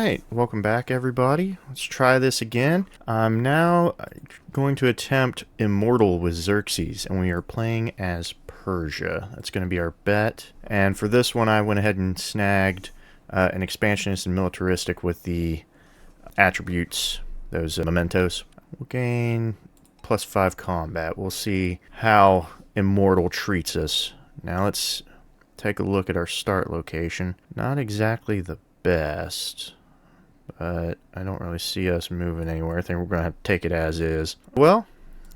Alright, welcome back everybody. Let's try this again. I'm now going to attempt Immortal with Xerxes, and we are playing as Persia. That's going to be our bet. And for this one I went ahead and snagged an expansionist and militaristic with the attributes, those mementos. We'll gain +5 combat. We'll see how Immortal treats us. Now let's take a look at our start location. Not exactly the best, but I don't really see us moving anywhere. I think we're going to have to take it as is. Well,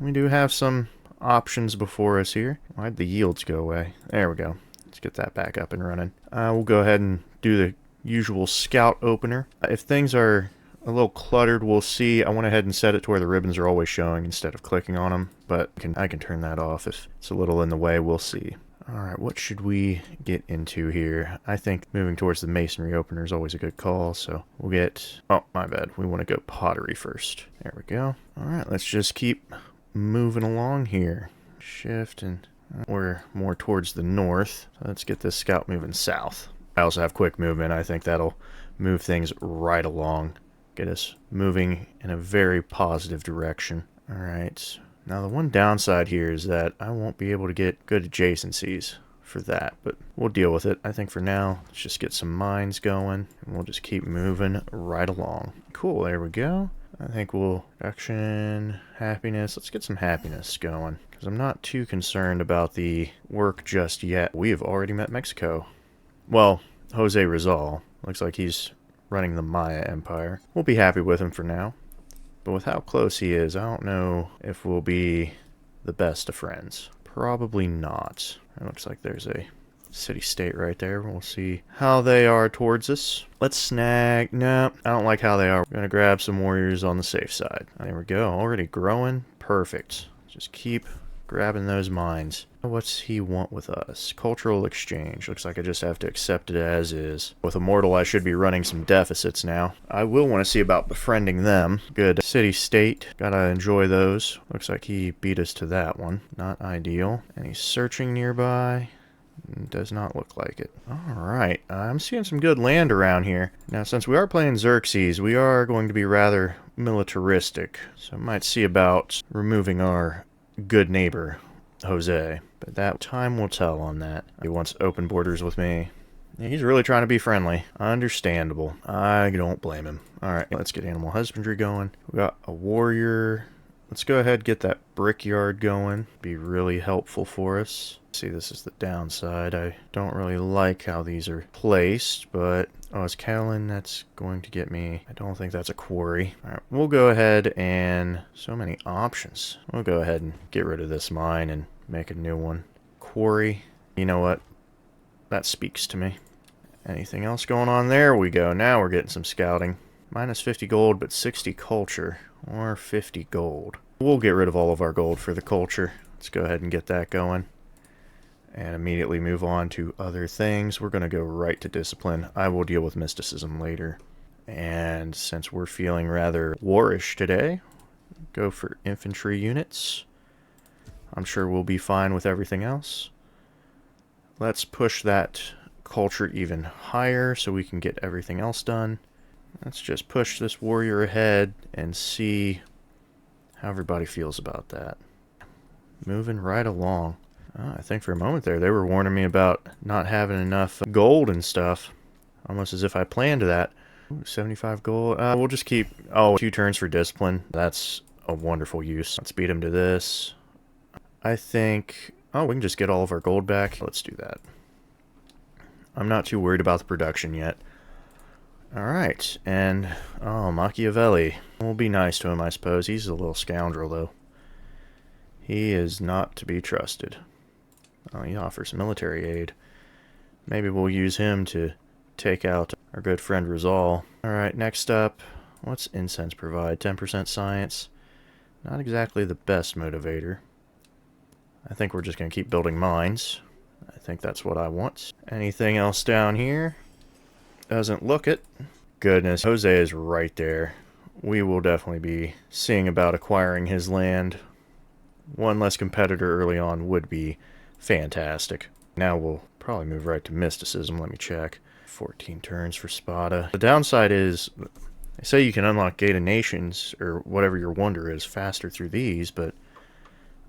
we do have some options before us here. Why'd the yields go away? There we go. Let's get that back up and running. We'll go ahead and do the usual scout opener. If things are a little cluttered, we'll see. I went ahead and set it to where the ribbons are always showing instead of clicking on them, but I can turn that off if it's a little in the way. We'll see. Alright, what should we get into here? I think moving towards the masonry opener is always a good call, so we'll get... Oh, my bad. We want to go pottery first. There we go. Alright, let's just keep moving along here. Shift, and we're more towards the north. Let's get this scout moving south. I also have quick movement. I think that'll move things right along. Get us moving in a very positive direction. Alright. Now the one downside here is that I won't be able to get good adjacencies for that, but we'll deal with it. I think for now, let's just get some mines going, and we'll just keep moving right along. Cool, there we go. I think we'll... Production, happiness. Let's get some happiness going, because I'm not too concerned about the work just yet. We have already met Mexico. Well, Jose Rizal. Looks like he's running the Maya Empire. We'll be happy with him for now. But with how close he is, I don't know if we'll be the best of friends. Probably not. It looks like there's a city-state right there. We'll see how they are towards us. Let's snag... No, I don't like how they are. We're going to grab some warriors on the safe side. There we go. Already growing. Perfect. Just keep grabbing those mines. What's he want with us? Cultural exchange. Looks like I just have to accept it as is. With Immortal, I should be running some deficits now. I will want to see about befriending them. Good city-state. Gotta enjoy those. Looks like he beat us to that one. Not ideal. And he's searching nearby. Does not look like it. Alright, I'm seeing some good land around here. Now, since we are playing Xerxes, we are going to be rather militaristic. So I might see about removing our good neighbor, Jose. But that time will tell on that. He wants open borders with me. He's really trying to be friendly. Understandable. I don't blame him. Alright, let's get animal husbandry going. We got a warrior. Let's go ahead and get that brickyard going. Be really helpful for us. See, this is the downside. I don't really like how these are placed, but... Oh, it's Catalan. That's going to get me... I don't think that's a quarry. Alright, we'll go ahead and... So many options. We'll go ahead and get rid of this mine and make a new one. Quarry. You know what? That speaks to me. Anything else going on? There we go. Now we're getting some scouting. Minus 50 gold, but 60 culture. Or 50 gold. We'll get rid of all of our gold for the culture. Let's go ahead and get that going. And immediately move on to other things. We're going to go right to discipline. I will deal with mysticism later. And since we're feeling rather warish today, go for infantry units. I'm sure we'll be fine with everything else. Let's push that culture even higher so we can get everything else done. Let's just push this warrior ahead and see how everybody feels about that. Moving right along. I think for a moment there, they were warning me about not having enough gold and stuff. Almost as if I planned that. Ooh, 75 gold. We'll just keep... Oh, 2 turns for discipline. That's a wonderful use. Let's beat him to this. I think... Oh, we can just get all of our gold back. Let's do that. I'm not too worried about the production yet. Alright, and... Oh, Machiavelli. We'll be nice to him, I suppose. He's a little scoundrel, though. He is not to be trusted. Oh, he offers military aid. Maybe we'll use him to take out our good friend Rizal. Alright, next up, what's incense provide? 10% science. Not exactly the best motivator. I think we're just going to keep building mines. I think that's what I want. Anything else down here? Doesn't look it. Goodness, Jose is right there. We will definitely be seeing about acquiring his land. One less competitor early on would be fantastic. Now we'll probably move right to mysticism. Let me check. 14 turns for Spada. The downside is, they say you can unlock Gate of Nations, or whatever your wonder is, faster through these, but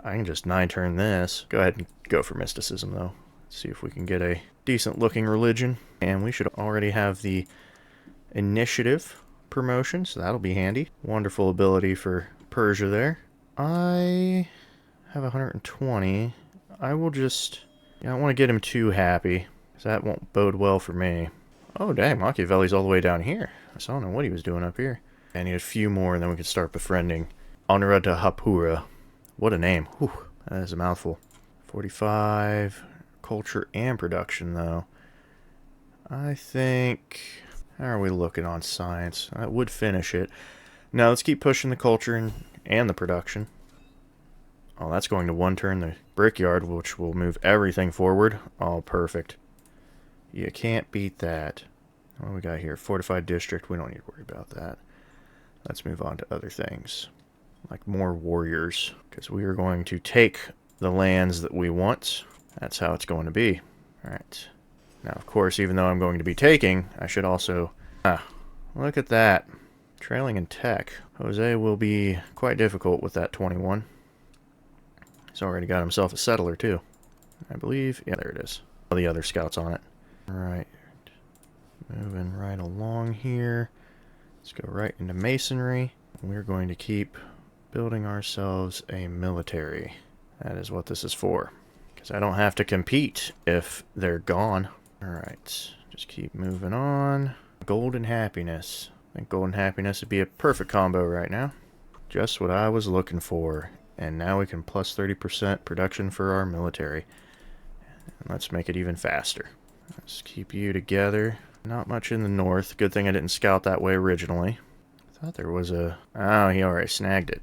I can just 9-turn this. Go ahead and go for Mysticism, though. See if we can get a decent-looking religion. And we should already have the Initiative promotion, so that'll be handy. Wonderful ability for Persia there. I have 120. I will just... I don't want to get him too happy, because that won't bode well for me. Oh, dang, Machiavelli's all the way down here. So I don't know what he was doing up here. I need a few more, and then we can start befriending. Honora de Hapura. What a name. Whew, that is a mouthful. 45... culture and production, though. I think... How are we looking on science? That would finish it. Now, let's keep pushing the culture and the production. Oh, that's going to 1 turn the brickyard, which will move everything forward. Oh, perfect. You can't beat that. What do we got here? Fortified district. We don't need to worry about that. Let's move on to other things. Like more warriors. Because we are going to take the lands that we want. That's how it's going to be. Alright. Now, of course, even though I'm going to be taking, I should also... look at that. Trailing in tech. Jose will be quite difficult with that 21. He's already got himself a settler, too. I believe. Yeah, there it is. All the other scouts on it. Alright. Moving right along here. Let's go right into masonry. We're going to keep building ourselves a military. That is what this is for. Because I don't have to compete if they're gone. Alright, just keep moving on. Golden Happiness. I think Golden Happiness would be a perfect combo right now. Just what I was looking for. And now we can plus 30% production for our military. And let's make it even faster. Let's keep you together. Not much in the north. Good thing I didn't scout that way originally. I thought there was a... Oh, he already snagged it.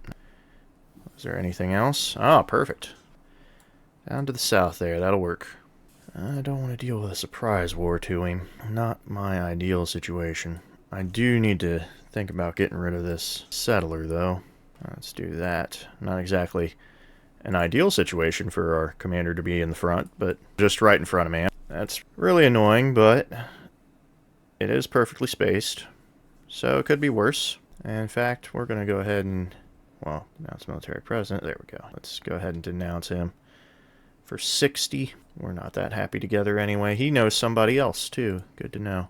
Was there anything else? Oh, perfect. Down to the south there. That'll work. I don't want to deal with a surprise war to him. Not my ideal situation. I do need to think about getting rid of this settler, though. Let's do that. Not exactly an ideal situation for our commander to be in the front, but just right in front of me. That's really annoying, but it is perfectly spaced, so it could be worse. And in fact, we're going to go ahead and, well, denounce military president. There we go. Let's go ahead and denounce him. For 60. We're not that happy together anyway. He knows somebody else, too. Good to know.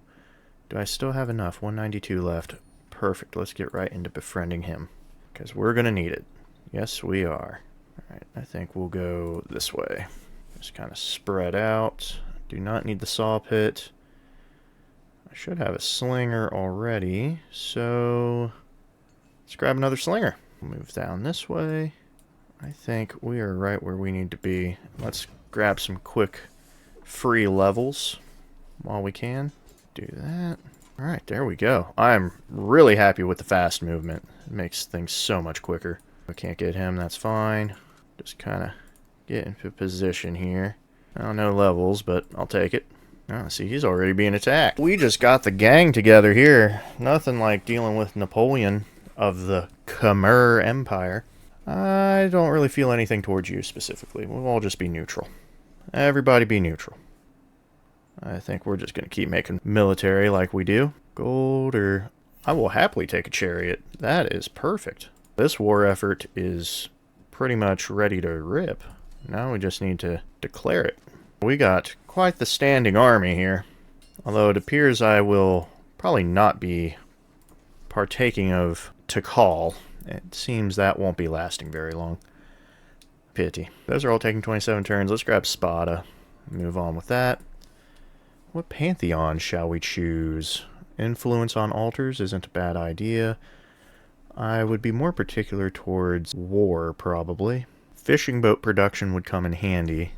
Do I still have enough? 192 left. Perfect. Let's get right into befriending him. Because we're going to need it. Yes, we are. Alright, I think we'll go this way. Just kind of spread out. Do not need the saw pit. I should have a slinger already. So, let's grab another slinger. Move down this way. I think we are right where we need to be. Let's grab some quick free levels while we can. Do that. Alright, there we go. I'm really happy with the fast movement. It makes things so much quicker. If I can't get him, that's fine. Just kind of get into position here. I don't know levels, but I'll take it. Oh, see, he's already being attacked. We just got the gang together here. Nothing like dealing with Napoleon of the Khmer Empire. I don't really feel anything towards you specifically. We'll all just be neutral. Everybody be neutral. I think we're just going to keep making military like we do. Gold, or I will happily take a chariot. That is perfect. This war effort is pretty much ready to rip. Now we just need to declare it. We got quite the standing army here. Although it appears I will probably not be partaking of Tikal. It seems that won't be lasting very long. Pity. Those are all taking 27 turns. Let's grab Spada. Move on with that. What pantheon shall we choose? Influence on altars isn't a bad idea. I would be more particular towards war, probably. Fishing boat production would come in handy.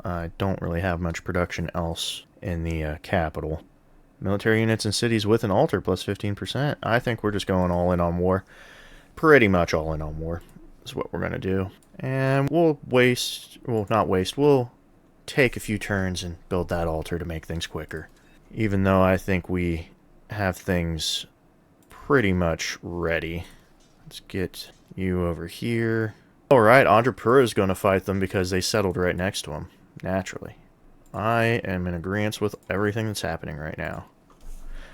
I don't really have much production else in the capital. Military units in cities with an altar plus 15%. I think we're just going all in on war. Pretty much all in on war is what we're going to do. And we'll we'll take a few turns and build that altar to make things quicker. Even though I think we have things pretty much ready. Let's get you over here. Alright, Andhra is going to fight them because they settled right next to him. Naturally. I am in agreement with everything that's happening right now.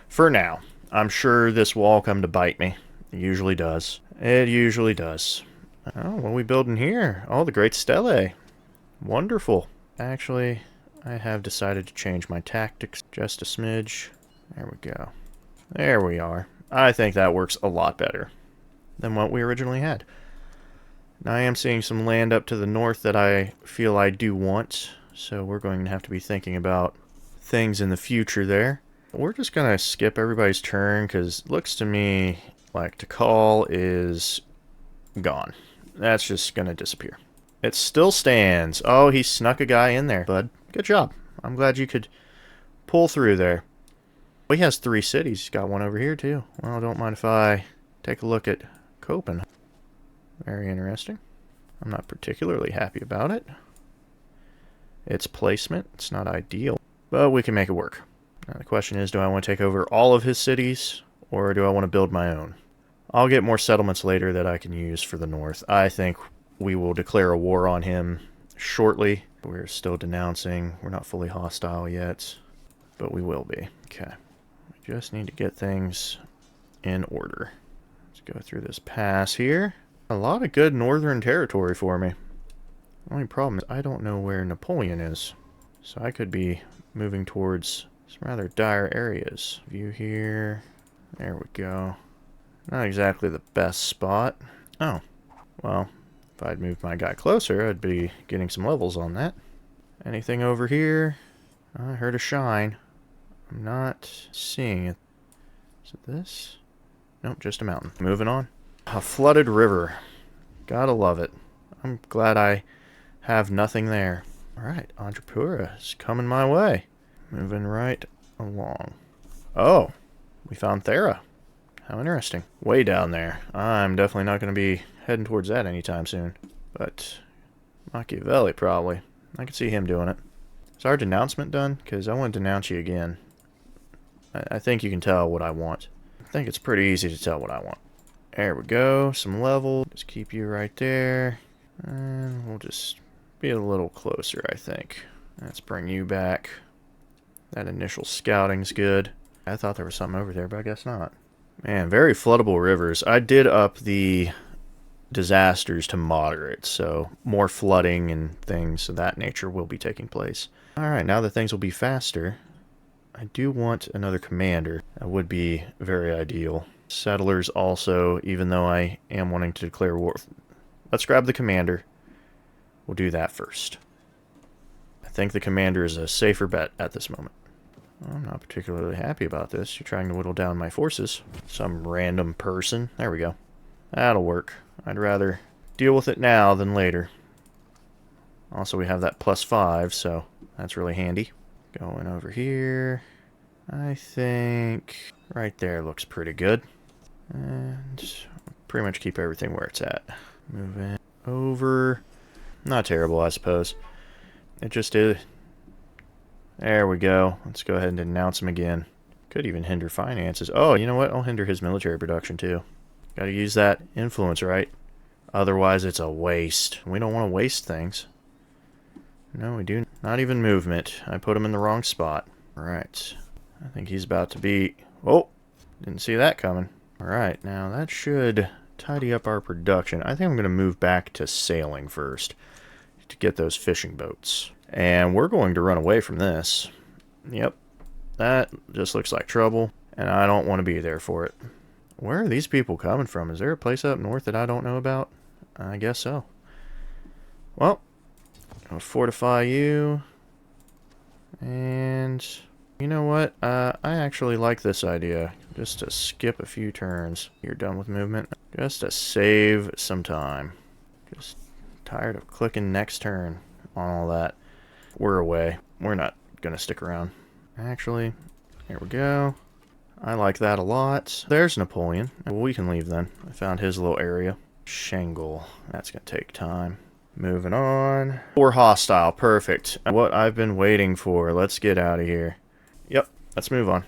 For now. I'm sure this will all come to bite me. It usually does. It usually does. Oh, what are we building here? Oh, the Great Stele. Wonderful. Actually, I have decided to change my tactics just a smidge. There we go. There we are. I think that works a lot better than what we originally had. Now I am seeing some land up to the north that I feel I do want, so we're going to have to be thinking about things in the future there. We're just going to skip everybody's turn, because it looks to me like Tikal is gone. That's just going to disappear. It still stands. Oh, he snuck a guy in there, bud. Good job. I'm glad you could pull through there. Well, he has 3 cities. He's got one over here, too. Well, don't mind if I take a look at Copenhagen. Very interesting. I'm not particularly happy about it. Its placement, it's not ideal, but we can make it work. Now, the question is, do I want to take over all of his cities, or do I want to build my own? I'll get more settlements later that I can use for the north. I think we will declare a war on him shortly. We're still denouncing. We're not fully hostile yet, but we will be. Okay. We just need to get things in order. Let's go through this pass here. A lot of good northern territory for me. The only problem is I don't know where Napoleon is. So I could be moving towards some rather dire areas. View here. There we go. Not exactly the best spot. Oh. Well, if I'd moved my guy closer, I'd be getting some levels on that. Anything over here? I heard a shine. I'm not seeing it. Is it this? Nope, just a mountain. Moving on. A flooded river. Gotta love it. I'm glad I have nothing there. Alright, Antiquity is coming my way. Moving right along. Oh, we found Thera. How interesting. Way down there. I'm definitely not going to be heading towards that anytime soon. But Machiavelli, probably. I could see him doing it. Is our denouncement done? Because I want to denounce you again. I think you can tell what I want. I think it's pretty easy to tell what I want. There we go. Some level. Just keep you right there. And we'll just be a little closer, I think. Let's bring you back. That initial scouting's good. I thought there was something over there, but I guess not. Man, very floodable rivers. I did up the disasters to moderate, so more flooding and things of that nature will be taking place. Alright, now that things will be faster, I do want another commander. That would be very ideal. Settlers also, even though I am wanting to declare war. Let's grab the commander. We'll do that first. I think the commander is a safer bet at this moment. I'm not particularly happy about this. You're trying to whittle down my forces. Some random person. There we go. That'll work. I'd rather deal with it now than later. Also, we have that +5, so that's really handy. Going over here. I think right there looks pretty good. And pretty much keep everything where it's at. Moving over. Not terrible, I suppose. It just is. There we go. Let's go ahead and denounce him again. Could even hinder finances. Oh, you know what? I'll hinder his military production too. Gotta use that influence, right? Otherwise, it's a waste. We don't want to waste things. No, we do. Not even movement. I put him in the wrong spot. Alright. I think he's about to be... Oh! Didn't see that coming. Alright, now that should tidy up our production. I think I'm going to move back to sailing first to get those fishing boats. And we're going to run away from this. Yep. That just looks like trouble, and I don't want to be there for it. Where are these people coming from? Is there a place up north that I don't know about? I guess so. Well, I'll fortify you. And you know what? I actually like this idea. Just to skip a few turns. You're done with movement. Just to save some time. Just tired of clicking next turn on all that. We're away. We're not going to stick around. Actually, here we go. I like that a lot. There's Napoleon. Well, we can leave then. I found his little area. Shangle. That's going to take time. Moving on. We're hostile. Perfect. What I've been waiting for. Let's get out of here. Yep. Let's move on.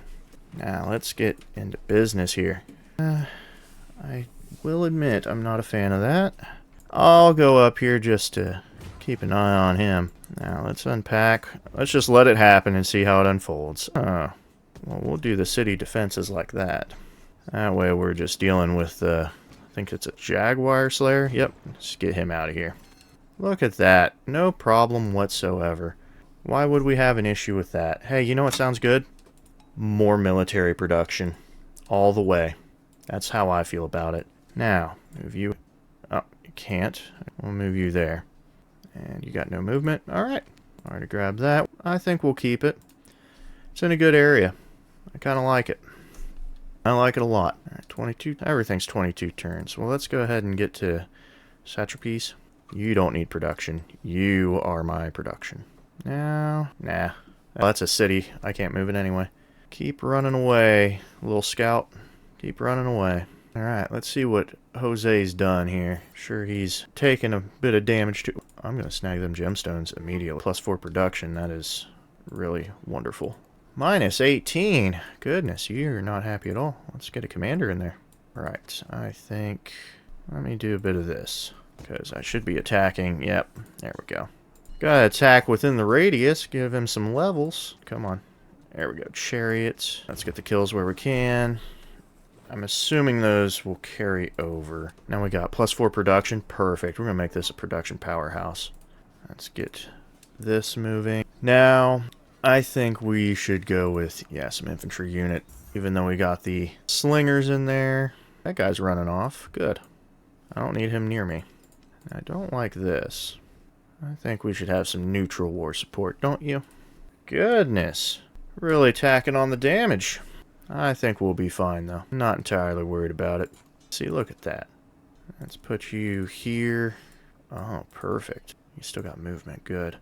Now, let's get into business here. I will admit I'm not a fan of that. I'll go up here just to Keep an eye on him. Now, let's unpack. Let's just let it happen and see how it unfolds. Well, we'll do the city defenses like that. That way we're just dealing with, I think it's a jaguar slayer. Yep, let's get him out of here. Look at that. No problem whatsoever. Why would we have an issue with that? Hey, you know what sounds good? More military production. All the way. That's how I feel about it. Now, move you... Oh, you can't. We'll move you there. And you got no movement. Alright. Already grabbed that. I think we'll keep it. It's in a good area. I kind of like it. I like it a lot. Alright, 22. Everything's 22 turns. Well, let's go ahead and get to satrapies. You don't need production. You are my production. Now, nah. Well, that's a city. I can't move it anyway. Keep running away, little scout. Keep running away. Alright, let's see what Jose's done here. Sure, he's taken a bit of damage too. I'm going to snag them gemstones immediately. +4 production. That is really wonderful. -18. Goodness, you're not happy at all. Let's get a commander in there. Alright, I think... Let me do a bit of this. Because I should be attacking. Yep, there we go. Gotta attack within the radius. Give him some levels. Come on. There we go. Chariots. Let's get the kills where we can. I'm assuming those will carry over. Now we got +4 production. Perfect. We're going to make this a production powerhouse. Let's get this moving. Now, I think we should go with, yeah, some infantry unit. Even though we got the slingers in there. That guy's running off. Good. I don't need him near me. I don't like this. I think we should have some neutral war support, don't you? Goodness. Really tacking on the damage. I think we'll be fine, though. I'm not entirely worried about it. See, look at that. Let's put you here. Oh, perfect. You still got movement. Good.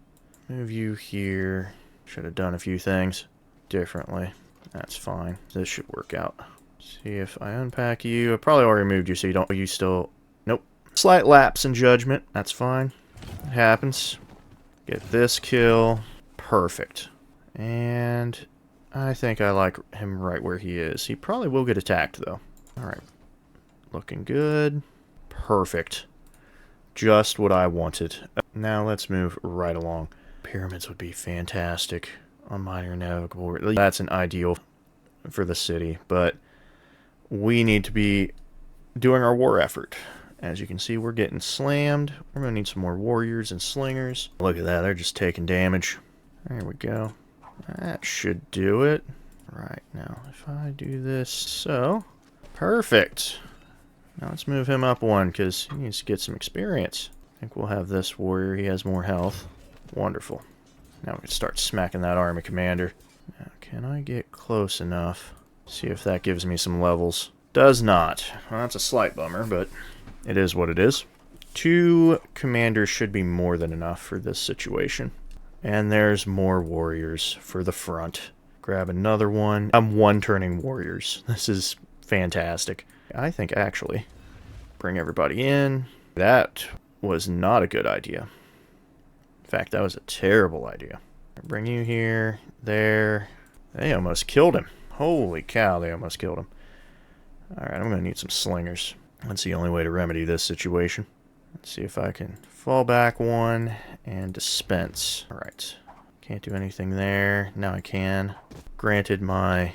Move you here. Should have done a few things differently. That's fine. This should work out. See if I unpack you. I probably already moved you, so you don't... You still... Nope. Slight lapse in judgment. That's fine. It happens. Get this kill. Perfect. And... I think I like him right where he is. He probably will get attacked, though. Alright. Looking good. Perfect. Just what I wanted. Now let's move right along. Pyramids would be fantastic on minor navigable. That's an ideal for the city, but we need to be doing our war effort. As you can see, we're getting slammed. We're going to need some more warriors and slingers. Look at that. They're just taking damage. There we go. That should do it. Right, now, if I do this so... Perfect! Now let's move him up one, because he needs to get some experience. I think we'll have this warrior. He has more health. Wonderful. Now we can start smacking that army commander. Now, can I get close enough? See if that gives me some levels. Does not. Well, that's a slight bummer, but it is what it is. 2 commanders should be more than enough for this situation. And there's more warriors for the front. Grab another one. I'm one-turning warriors. This is fantastic. I think, actually, bring everybody in. That was not a good idea. In fact, that was a terrible idea. Bring you here, there. They almost killed him. Holy cow, they almost killed him. Alright, I'm going to need some slingers. That's the only way to remedy this situation. Let's see if I can fall back one and dispense. Alright. Can't do anything there. Now I can. Granted my...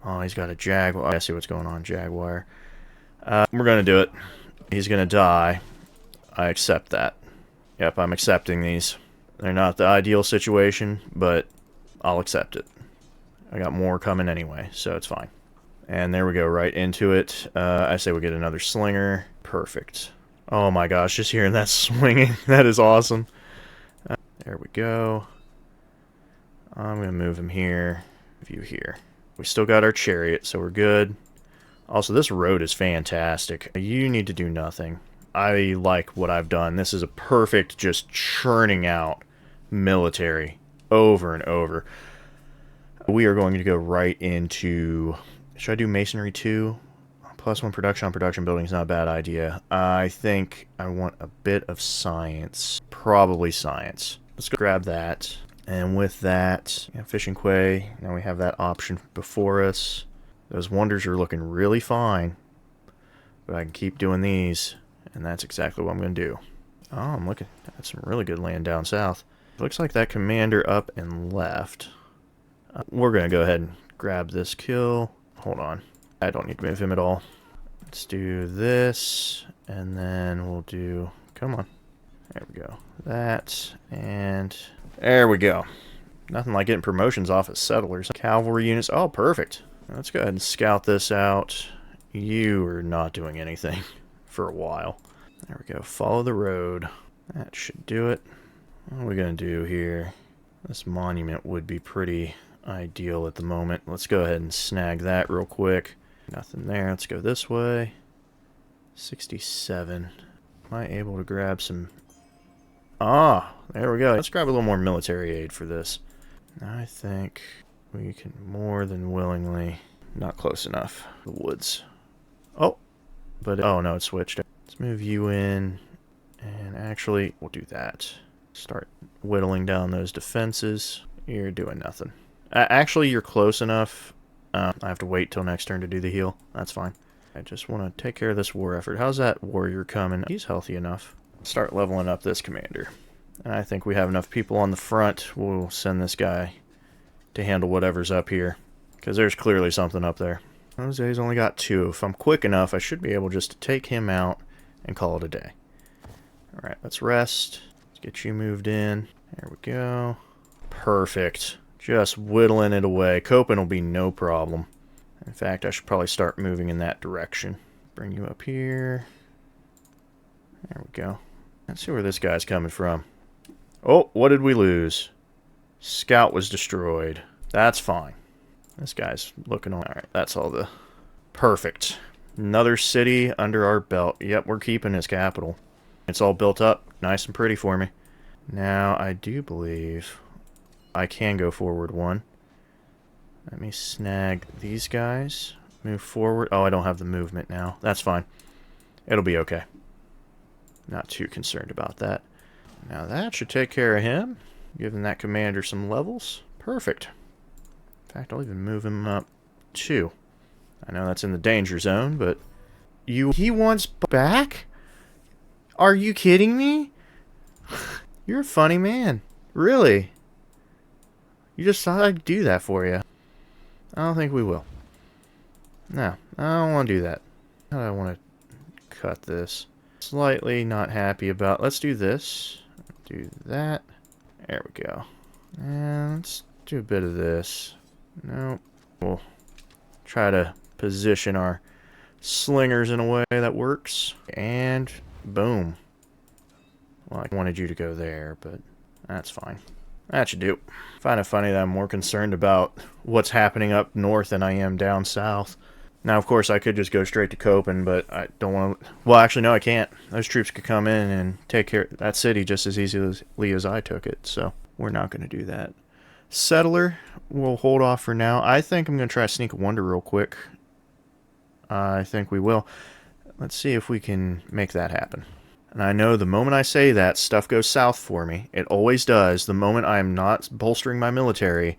Oh, he's got a jaguar. I see what's going on, jaguar. We're going to do it. He's going to die. I accept that. Yep, I'm accepting these. They're not the ideal situation, but I'll accept it. I got more coming anyway, so it's fine. And there we go, right into it. I say we get another slinger. Perfect. Oh my gosh, just hearing that swinging, that is awesome. There we go. I'm going to move him here, move you here. We still got our chariot, so we're good. Also, this road is fantastic. You need to do nothing. I like what I've done. This is a perfect just churning out military over and over. We are going to go right into... Should I do masonry too? +1 production on production building is not a bad idea. I think I want a bit of science. Probably science. Let's go grab that. And with that, yeah, fishing quay. Now we have that option before us. Those wonders are looking really fine. But I can keep doing these. And that's exactly what I'm going to do. Oh, I'm looking at some really good land down south. Looks like that commander up and left. We're going to go ahead and grab this kill. Hold on. I don't need to move him at all. Let's do this, and then we'll do... Come on. There we go. That, and... There we go. Nothing like getting promotions off as settlers. Cavalry units. Oh, perfect. Let's go ahead and scout this out. You are not doing anything for a while. There we go. Follow the road. That should do it. What are we going to do here? This monument would be pretty ideal at the moment. Let's go ahead and snag that real quick. Nothing there. Let's go this way. 67. Am I able to grab some... Ah, there we go. Let's grab a little more military aid for this. I think we can more than willingly... Not close enough. The woods. Oh, but... Oh, no, it switched. Let's move you in. And actually, we'll do that. Start whittling down those defenses. You're doing nothing. Actually, you're close enough. I have to wait till next turn to do the heal. That's fine. I just want to take care of this war effort. How's that warrior coming? He's healthy enough. Start leveling up this commander. And I think we have enough people on the front. We'll send this guy to handle whatever's up here. Because there's clearly something up there. Jose's only got 2. If I'm quick enough, I should be able just to take him out and call it a day. Alright, let's rest. Let's get you moved in. There we go. Perfect. Just whittling it away. Coping will be no problem. In fact, I should probably start moving in that direction. Bring you up here. There we go. Let's see where this guy's coming from. Oh, what did we lose? Scout was destroyed. That's fine. This guy's looking all... Alright, that's all the... Perfect. Another city under our belt. Yep, we're keeping his capital. It's all built up. Nice and pretty for me. Now, I do believe I can go forward 1. Let me snag these guys. Move forward. Oh, I don't have the movement now. That's fine. It'll be okay. Not too concerned about that. Now that should take care of him. Giving that commander some levels. Perfect. In fact, I'll even move him up 2. I know that's in the danger zone, but... He wants back? Are you kidding me? You're a funny man. Really? You just thought I'd do that for you. I don't think we will. No, I don't want to do that. I want to cut this. Slightly not happy about... Let's do this. Do that. There we go. And let's do a bit of this. Nope. We'll try to position our slingers in a way that works. And boom. Well, I wanted you to go there, but that's fine. That should do. I find it funny that I'm more concerned about what's happening up north than I am down south. Now, of course, I could just go straight to Copen, but I don't want to... Well, actually, no, I can't. Those troops could come in and take care of that city just as easily as I took it, so we're not going to do that. Settler, we'll hold off for now. I think I'm going to try to sneak a wonder real quick. I think we will. Let's see if we can make that happen. And I know the moment I say that, stuff goes south for me. It always does. The moment I'm not bolstering my military,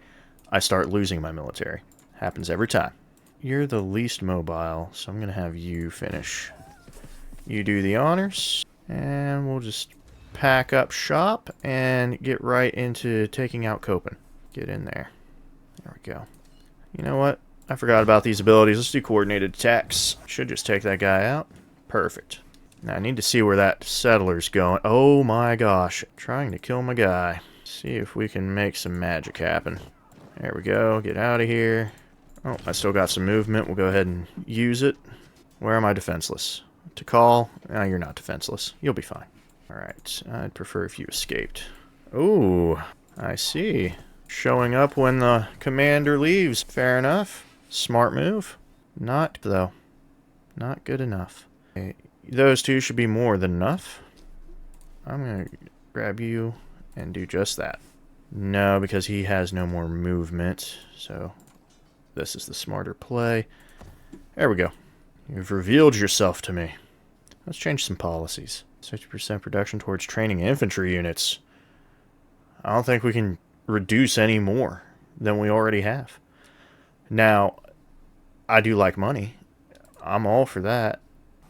I start losing my military. Happens every time. You're the least mobile, so I'm going to have you finish. You do the honors, and we'll just pack up shop and get right into taking out Copen. Get in there. There we go. You know what? I forgot about these abilities. Let's do coordinated attacks. Should just take that guy out. Perfect. Now I need to see where that settler's going. Oh my gosh. Trying to kill my guy. See if we can make some magic happen. There we go. Get out of here. Oh, I still got some movement. We'll go ahead and use it. Where am I defenseless? To call? No, you're not defenseless. You'll be fine. Alright. I'd prefer if you escaped. Oh, I see. Showing up when the commander leaves. Fair enough. Smart move. Not, though. Not good enough. Okay. Those two should be more than enough. I'm going to grab you and do just that. No, because he has no more movement. So this is the smarter play. There we go. You've revealed yourself to me. Let's change some policies. 60% production towards training infantry units. I don't think we can reduce any more than we already have. Now, I do like money. I'm all for that.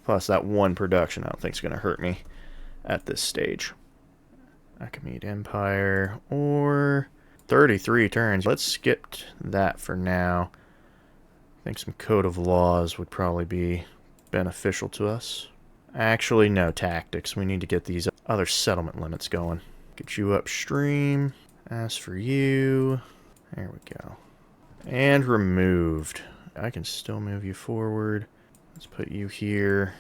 Plus, that one production I don't think is going to hurt me at this stage. Achaemenid Empire, or 33 turns. Let's skip that for now. I think some code of laws would probably be beneficial to us. Actually, no tactics. We need to get these other settlement limits going. Get you upstream. As for you, there we go. And removed. I can still move you forward. Let's put you here.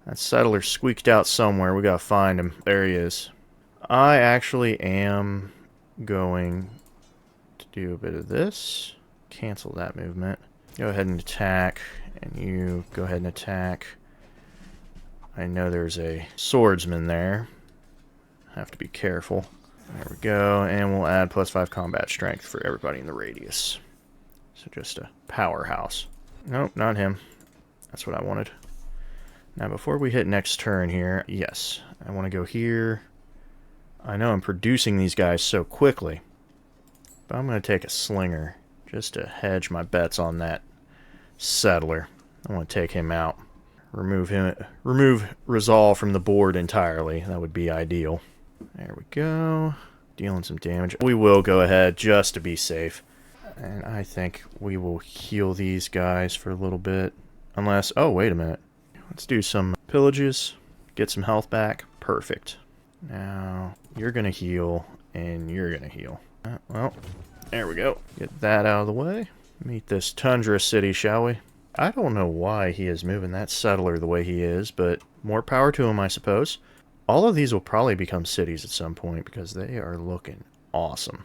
That settler squeaked out somewhere. We gotta find him. There he is. I actually am going to do a bit of this. Cancel that movement. Go ahead and attack. And you go ahead and attack. I know there's a swordsman there. Have to be careful. There we go. And we'll add +5 combat strength for everybody in the radius. So just a powerhouse. Nope, not him. That's what I wanted. Now before we hit next turn here, yes, I want to go here. I know I'm producing these guys so quickly, but I'm going to take a slinger just to hedge my bets on that settler. I want to take him out. Remove resolve from the board entirely. That would be ideal. There we go. Dealing some damage. We will go ahead just to be safe. And I think we will heal these guys for a little bit. Unless, oh, wait a minute. Let's do some pillages. Get some health back. Perfect. Now, you're going to heal, and you're going to heal. Well, there we go. Get that out of the way. Meet this tundra city, shall we? I don't know why he is moving that settler the way he is, but more power to him, I suppose. All of these will probably become cities at some point because they are looking awesome.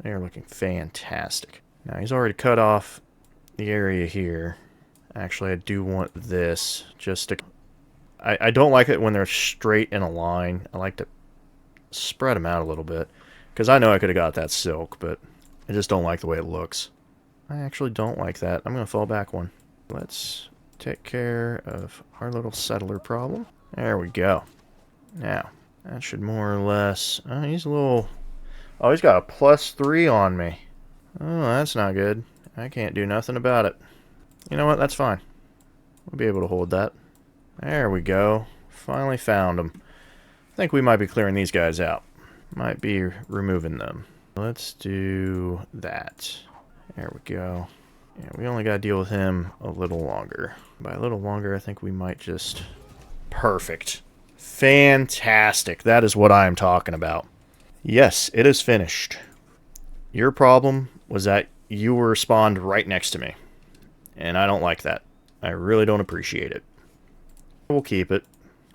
They are looking fantastic. Now, he's already cut off the area here. Actually, I do want this just to... I don't like it when they're straight in a line. I like to spread them out a little bit. Because I know I could have got that silk, but I just don't like the way it looks. I actually don't like that. I'm going to fall back one. Let's take care of our little settler problem. There we go. Now, that should more or less... he's a little... Oh, he's got a +3 on me. Oh, that's not good. I can't do nothing about it. You know what? That's fine. We'll be able to hold that. There we go. Finally found them. I think we might be clearing these guys out. Might be removing them. Let's do that. There we go. Yeah, we only got to deal with him a little longer. By a little longer, I think we might just... Perfect. Fantastic. That is what I am talking about. Yes, it is finished. Your problem was that you were spawned right next to me. And I don't like that. I really don't appreciate it. We'll keep it.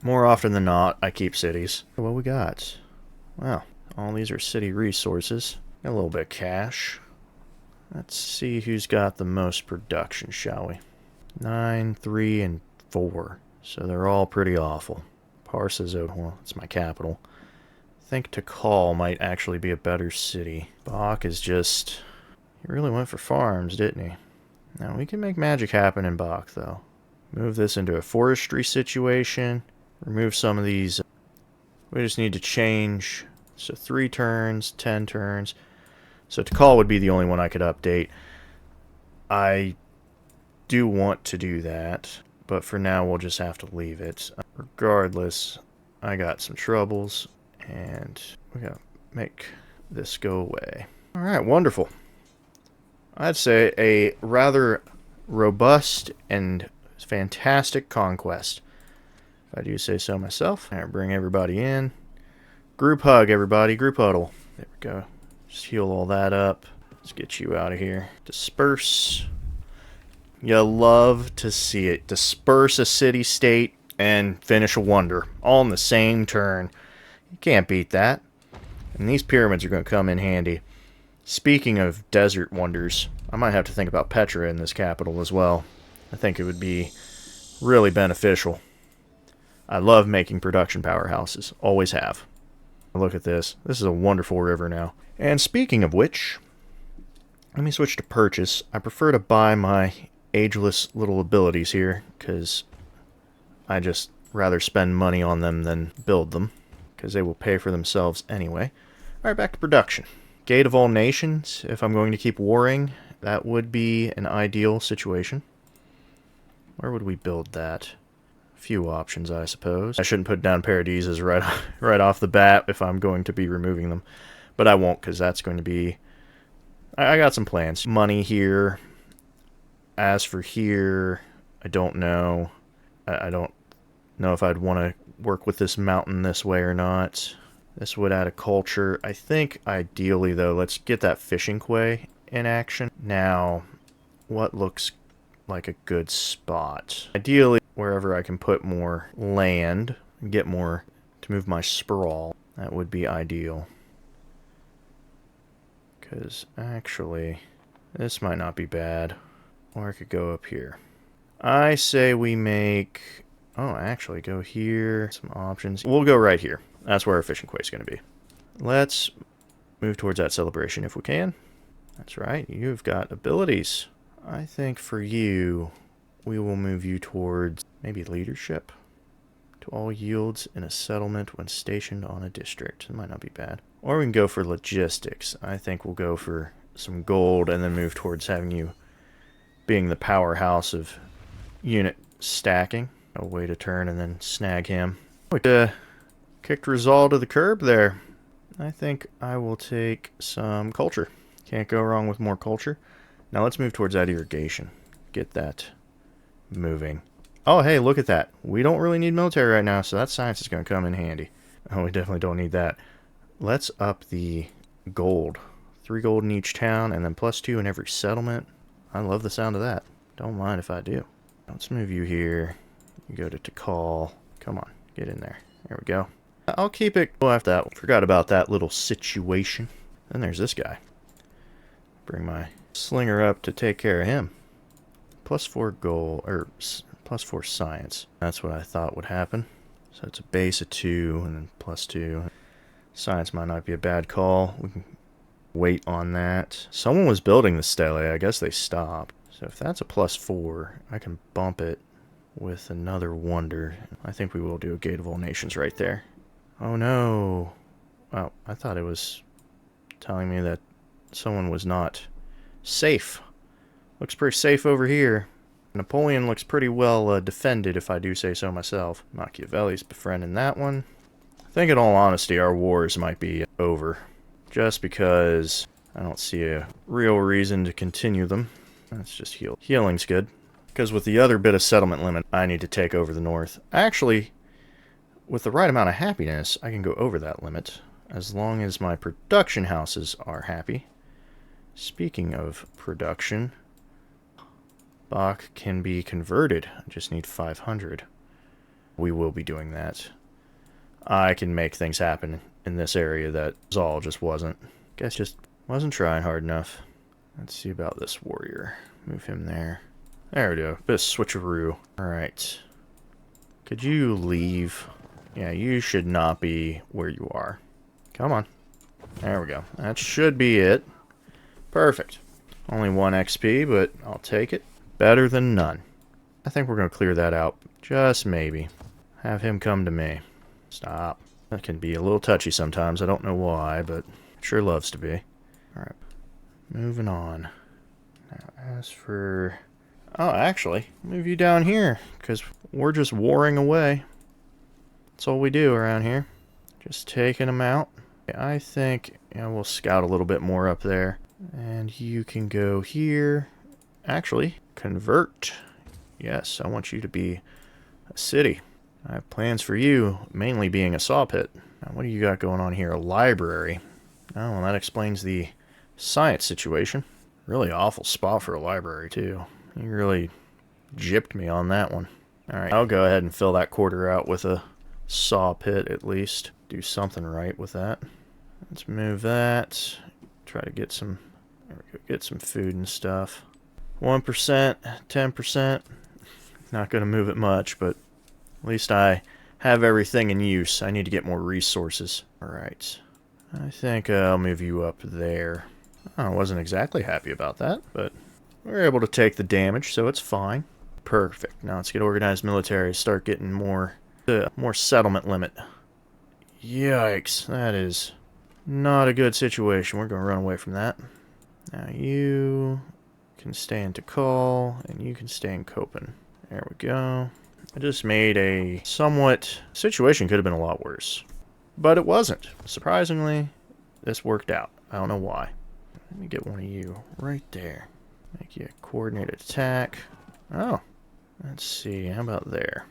More often than not, I keep cities. What we got? Wow, all these are city resources. Got a little bit of cash. Let's see who's got the most production, shall we? 9, 3, and 4. So they're all pretty awful. Parsa's, well, it's my capital. I think Tikal might actually be a better city. Bach is just... He really went for farms, didn't he? Now, we can make magic happen in Bach, though. Move this into a forestry situation. Remove some of these. We just need to change. So 3 turns, 10 turns. So Tikal would be the only one I could update. I do want to do that, but for now we'll just have to leave it. Regardless, I got some troubles, and we gotta make this go away. Alright, wonderful. I'd say a rather robust and fantastic conquest, if I do say so myself. Alright, bring everybody in. Group hug, everybody. Group huddle. There we go. Just heal all that up. Let's get you out of here. Disperse. You love to see it. Disperse a city-state and finish a wonder. All in the same turn. You can't beat that. And these pyramids are going to come in handy. Speaking of desert wonders, I might have to think about Petra in this capital as well. I think it would be really beneficial. I love making production powerhouses. Always have. Look at this. This is a wonderful river now. And speaking of which, let me switch to purchase. I prefer to buy my ageless little abilities here, because I just rather spend money on them than build them, because they will pay for themselves anyway. Alright, back to production. Gate of all nations. If I'm going to keep warring, that would be an ideal situation. Where would we build that? Few options, I suppose. I shouldn't put down paradises right off the bat if I'm going to be removing them. But I won't, because that's going to be... I got some plans. Money here. As for here, I don't know. I don't know if I'd want to work with this mountain this way or not. This would add a culture. I think, ideally, though, let's get that fishing quay in action. Now, what looks like a good spot? Ideally, wherever I can put more land and get more to move my sprawl, that would be ideal. Because, actually, this might not be bad. Or I could go up here. I say we make... Oh, actually, go here. Some options. We'll go right here. That's where our fishing quay is going to be. Let's move towards that celebration if we can. That's right. You've got abilities. I think for you, we will move you towards maybe leadership. To all yields in a settlement when stationed on a district. It might not be bad. Or we can go for logistics. I think we'll go for some gold and then move towards having you being the powerhouse of unit stacking. A way to turn and then snag him. We kicked Rizal to the curb there. I think I will take some culture. Can't go wrong with more culture. Now let's move towards that irrigation. Get that moving. Oh, hey, look at that. We don't really need military right now, so that science is going to come in handy. Oh, we definitely don't need that. Let's up the gold. 3 gold in each town, and then +2 in every settlement. I love the sound of that. Don't mind if I do. Let's move you here. You go to Tikal. Come on, get in there. There we go. I'll keep it. Well, after that, forgot about that little situation. Then there's this guy. Bring my slinger up to take care of him. +4 gold, or +4 science. That's what I thought would happen. So it's a base of 2 and then +2. Science might not be a bad call. We can wait on that. Someone was building the stele. I guess they stopped. So if that's a +4, I can bump it with another wonder. I think we will do a Gate of All Nations right there. Oh no. Wow, I thought it was telling me that someone was not safe. Looks pretty safe over here. Napoleon looks pretty well defended, if I do say so myself. Machiavelli's befriending that one. I think in all honesty, our wars might be over. Just because I don't see a real reason to continue them. Let's just heal. Healing's good. Because with the other bit of settlement limit, I need to take over the north. Actually, with the right amount of happiness, I can go over that limit. As long as my production houses are happy. Speaking of production, Bach can be converted. I just need 500. We will be doing that. I can make things happen in this area that Zal just wasn't. Guess just wasn't trying hard enough. Let's see about this warrior. Move him there. There we go. Bit of switcheroo. Alright. Could you leave? Yeah, you should not be where you are. Come on. There we go. That should be it. Perfect. Only 1 XP, but I'll take it. Better than none. I think we're going to clear that out. Just maybe. Have him come to me. Stop. That can be a little touchy sometimes. I don't know why, but it sure loves to be. Alright. Moving on. Now, as for... Oh, actually, move you down here, because we're just warring away. That's all we do around here. Just taking them out. I think we'll scout a little bit more up there. And you can go here. Actually, convert. Yes, I want you to be a city. I have plans for you, mainly being a saw pit. Now, what do you got going on here? A library. Oh, well, that explains the science situation. Really awful spot for a library, too. You really gypped me on that one. Alright, I'll go ahead and fill that quarter out with a saw pit at least. Do something right with that. Let's move that. Try to get some, there we go, get some food and stuff. 1%, 10%. Not going to move it much, but at least I have everything in use. I need to get more resources. Alright. I think I'll move you up there. I wasn't exactly happy about that, but we were able to take the damage, so it's fine. Perfect. Now let's get organized military. Start getting more settlement limit. Yikes. That is not a good situation. We're going to run away from that. Now you can stay in Tikal, and you can stay in Copen. There we go. I just made a somewhat... situation could have been a lot worse. But it wasn't. Surprisingly, this worked out. I don't know why. Let me get one of you right there. Make you a coordinated attack. Oh. Let's see. How about there?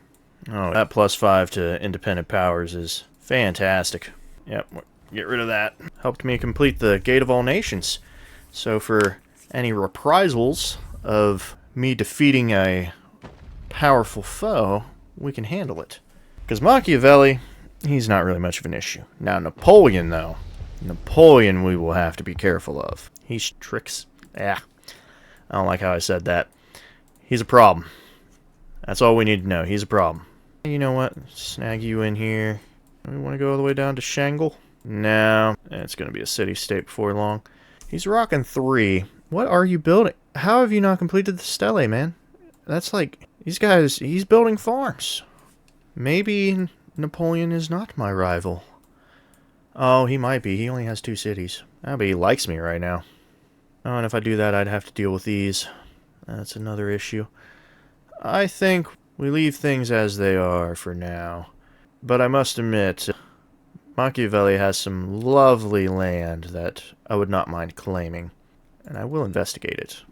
Oh, that +5 to independent powers is fantastic. Yep, get rid of that. Helped me complete the Gate of All Nations. So for any reprisals of me defeating a powerful foe, we can handle it. Because Machiavelli, he's not really much of an issue. Now Napoleon, though. Napoleon we will have to be careful of. He's tricks. I don't like how I said that. He's a problem. That's all we need to know. He's a problem. You know what? Snag you in here. We want to go all the way down to Shangle? No. It's going to be a city-state before long. He's rocking 3. What are you building? How have you not completed the stele, man? That's like... These guys... He's building farms. Maybe Napoleon is not my rival. Oh, he might be. He only has 2 cities. Oh, but he likes me right now. Oh, and if I do that, I'd have to deal with these. That's another issue. I think we leave things as they are for now. But I must admit, Machiavelli has some lovely land that I would not mind claiming. And I will investigate it.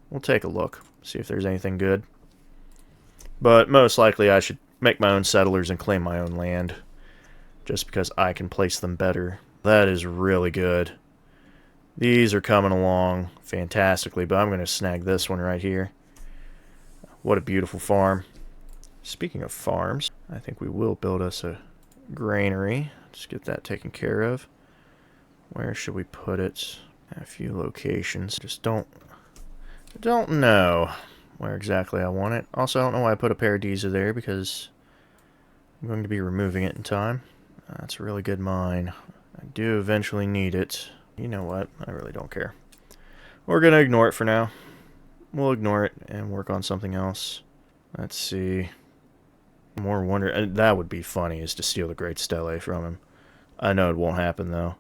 We'll take a look, see if there's anything good. But most likely I should make my own settlers and claim my own land. Just because I can place them better. That is really good. These are coming along fantastically, but I'm going to snag this one right here. What a beautiful farm. Speaking of farms, I think we will build us a granary. Just get that taken care of. Where should we put it? A few locations. Just don't know where exactly I want it. Also, I don't know why I put a Paradisa there, because I'm going to be removing it in time. That's a really good mine. I do eventually need it. You know what? I really don't care. We're going to ignore it for now. We'll ignore it and work on something else. Let's see. More wonder... that would be funny, is to steal the Great Stele from him. I know it won't happen, though.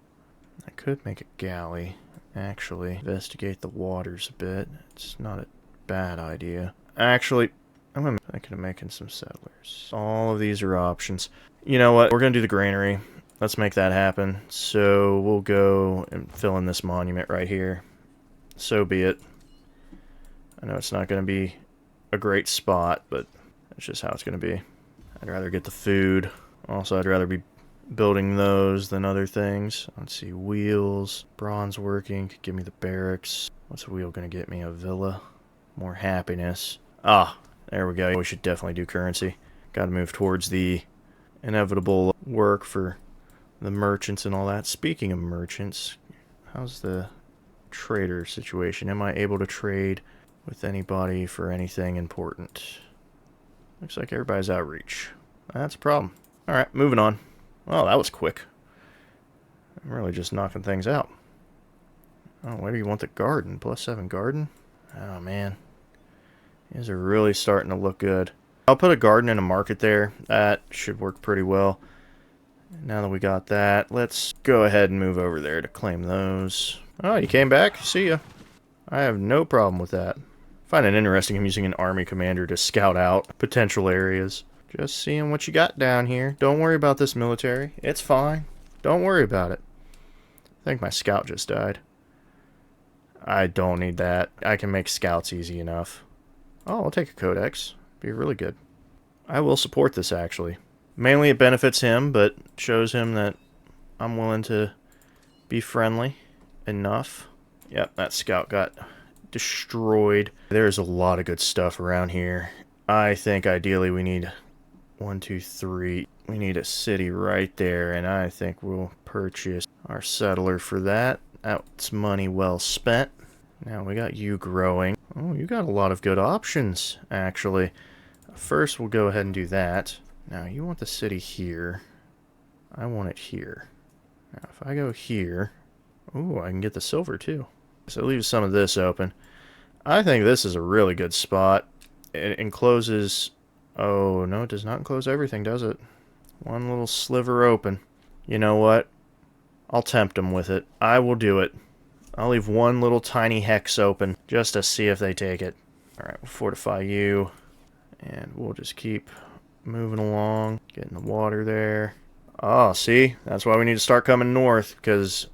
I could make a galley. Actually, investigate the waters a bit. It's not a bad idea. Actually, I'm thinking of making some settlers. All of these are options. You know what? We're going to do the granary. Let's make that happen. So we'll go and fill in this monument right here. So be it. I know it's not going to be a great spot, but that's just how it's going to be. I'd rather get the food. Also, I'd rather be building those than other things. Let's see, wheels, bronze working, could give me the barracks. What's a wheel going to get me? A villa, more happiness. Ah, there we go. We should definitely do currency. Got to move towards the inevitable work for the merchants and all that. Speaking of merchants, how's the trader situation? Am I able to trade with anybody for anything important? Looks like everybody's outreach. That's a problem. Alright, moving on. Oh, that was quick. I'm really just knocking things out. Oh, where do you want the garden? +7 garden? Oh, man. These are really starting to look good. I'll put a garden in a market there. That should work pretty well. Now that we got that, let's go ahead and move over there to claim those. Oh, you came back? See ya. I have no problem with that. I find it interesting him using an army commander to scout out potential areas. Just seeing what you got down here. Don't worry about this military. It's fine. Don't worry about it. I think my scout just died. I don't need that. I can make scouts easy enough. Oh, I'll take a codex. Be really good. I will support this, actually. Mainly it benefits him, but shows him that I'm willing to be friendly enough. Yep, that scout got destroyed. There's a lot of good stuff around here. I think ideally we need 1, 2, 3. We need a city right there, and I think we'll purchase our settler for that. That's money well spent. Now we got you growing. Oh, you got a lot of good options, actually. First, we'll go ahead and do that. Now, you want the city here. I want it here. Now, if I go here... Ooh, I can get the silver, too. So it leaves some of this open. I think this is a really good spot. It encloses... Oh, no, it does not enclose everything, does it? One little sliver open. You know what? I'll tempt them with it. I will do it. I'll leave one little tiny hex open just to see if they take it. Alright, we'll fortify you. And we'll just keep moving along, getting the water there. Oh, see? That's why we need to start coming north, because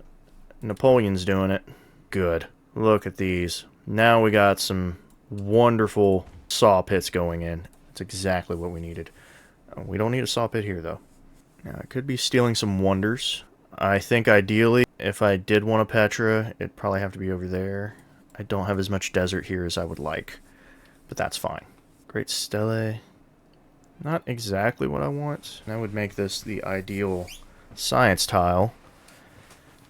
Napoleon's doing it. Good. Look at these. Now we got some wonderful saw pits going in. That's exactly what we needed. We don't need a saw pit here, though. Now, I could be stealing some wonders. I think ideally, if I did want a Petra, it'd probably have to be over there. I don't have as much desert here as I would like, but that's fine. Great Stele. Not exactly what I want. That would make this the ideal science tile,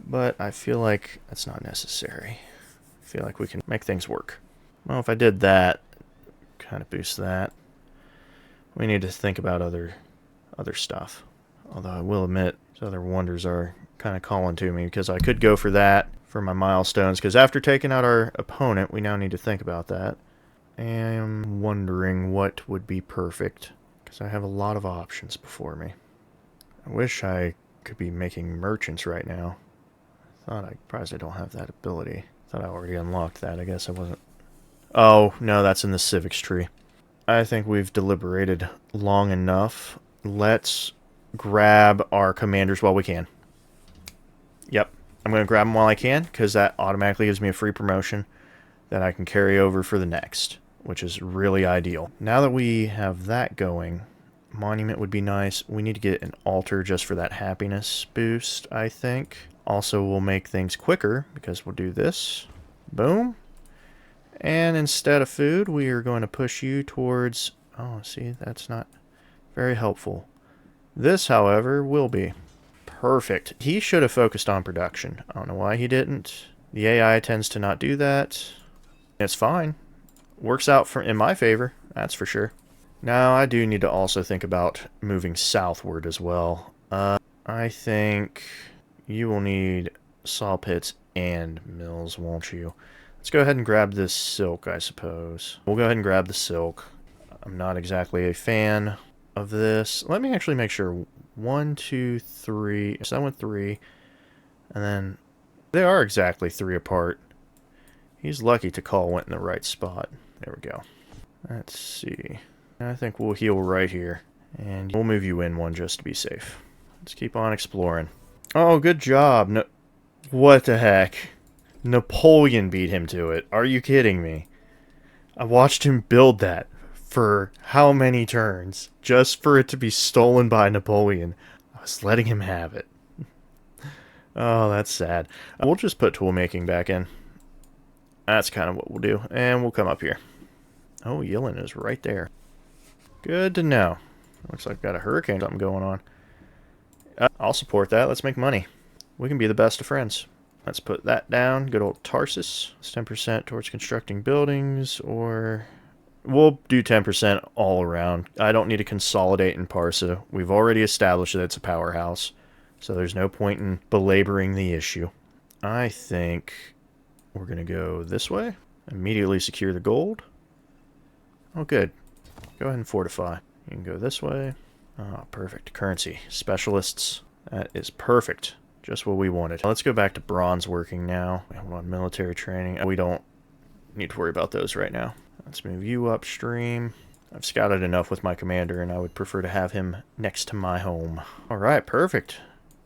but I feel like that's not necessary. I feel like we can make things work. Well, if I did that, kind of boost that. We need to think about other stuff. Although I will admit, those other wonders are kind of calling to me, because I could go for that for my milestones, because after taking out our opponent, we now need to think about that. And I'm wondering what would be perfect, because I have a lot of options before me. I wish I could be making merchants right now. I'm surprised I don't have that ability. Thought I already unlocked that. I guess I wasn't. Oh, no, that's in the civics tree. I think we've deliberated long enough. Let's grab our commanders while we can. Yep, I'm going to grab them while I can, because that automatically gives me a free promotion that I can carry over for the next, which is really ideal. Now that we have that going, monument would be nice. We need to get an altar just for that happiness boost, I think. Also, we'll make things quicker, because we'll do this. Boom. And instead of food, we are going to push you towards... Oh, see, that's not very helpful. This, however, will be. Perfect. He should have focused on production. I don't know why he didn't. The AI tends to not do that. It's fine. Works out in my favor, that's for sure. Now, I do need to also think about moving southward as well. I think you will need saw pits and mills, won't you? Let's go ahead and grab this silk, I suppose. We'll go ahead and grab the silk. I'm not exactly a fan of this. Let me actually make sure. 1, 2, 3. So that went 3. And then they are exactly 3 apart. He's lucky Tikal went in the right spot. There we go. Let's see. I think we'll heal right here. And we'll move you in one just to be safe. Let's keep on exploring. Oh, good job. No, what the heck? Napoleon beat him to it. Are you kidding me? I watched him build that for how many turns just for it to be stolen by Napoleon. I was letting him have it. Oh, that's sad. We'll just put toolmaking back in. That's kind of what we'll do. And we'll come up here. Oh, Yilin is right there. Good to know. Looks like I've got a hurricane something going on. I'll support that. Let's make money. We can be the best of friends. Let's put that down. Good old Tarsus. It's 10% towards constructing buildings, or... We'll do 10% all around. I don't need to consolidate in Parsa. We've already established that it's a powerhouse, so there's no point in belaboring the issue. I think we're going to go this way. Immediately secure the gold. Oh, good. Go ahead and fortify. You can go this way. Oh, perfect. Currency. Specialists. That is perfect. Just what we wanted. Let's go back to bronze working now. We want military training. We don't need to worry about those right now. Let's move you upstream. I've scouted enough with my commander, and I would prefer to have him next to my home. Alright, perfect.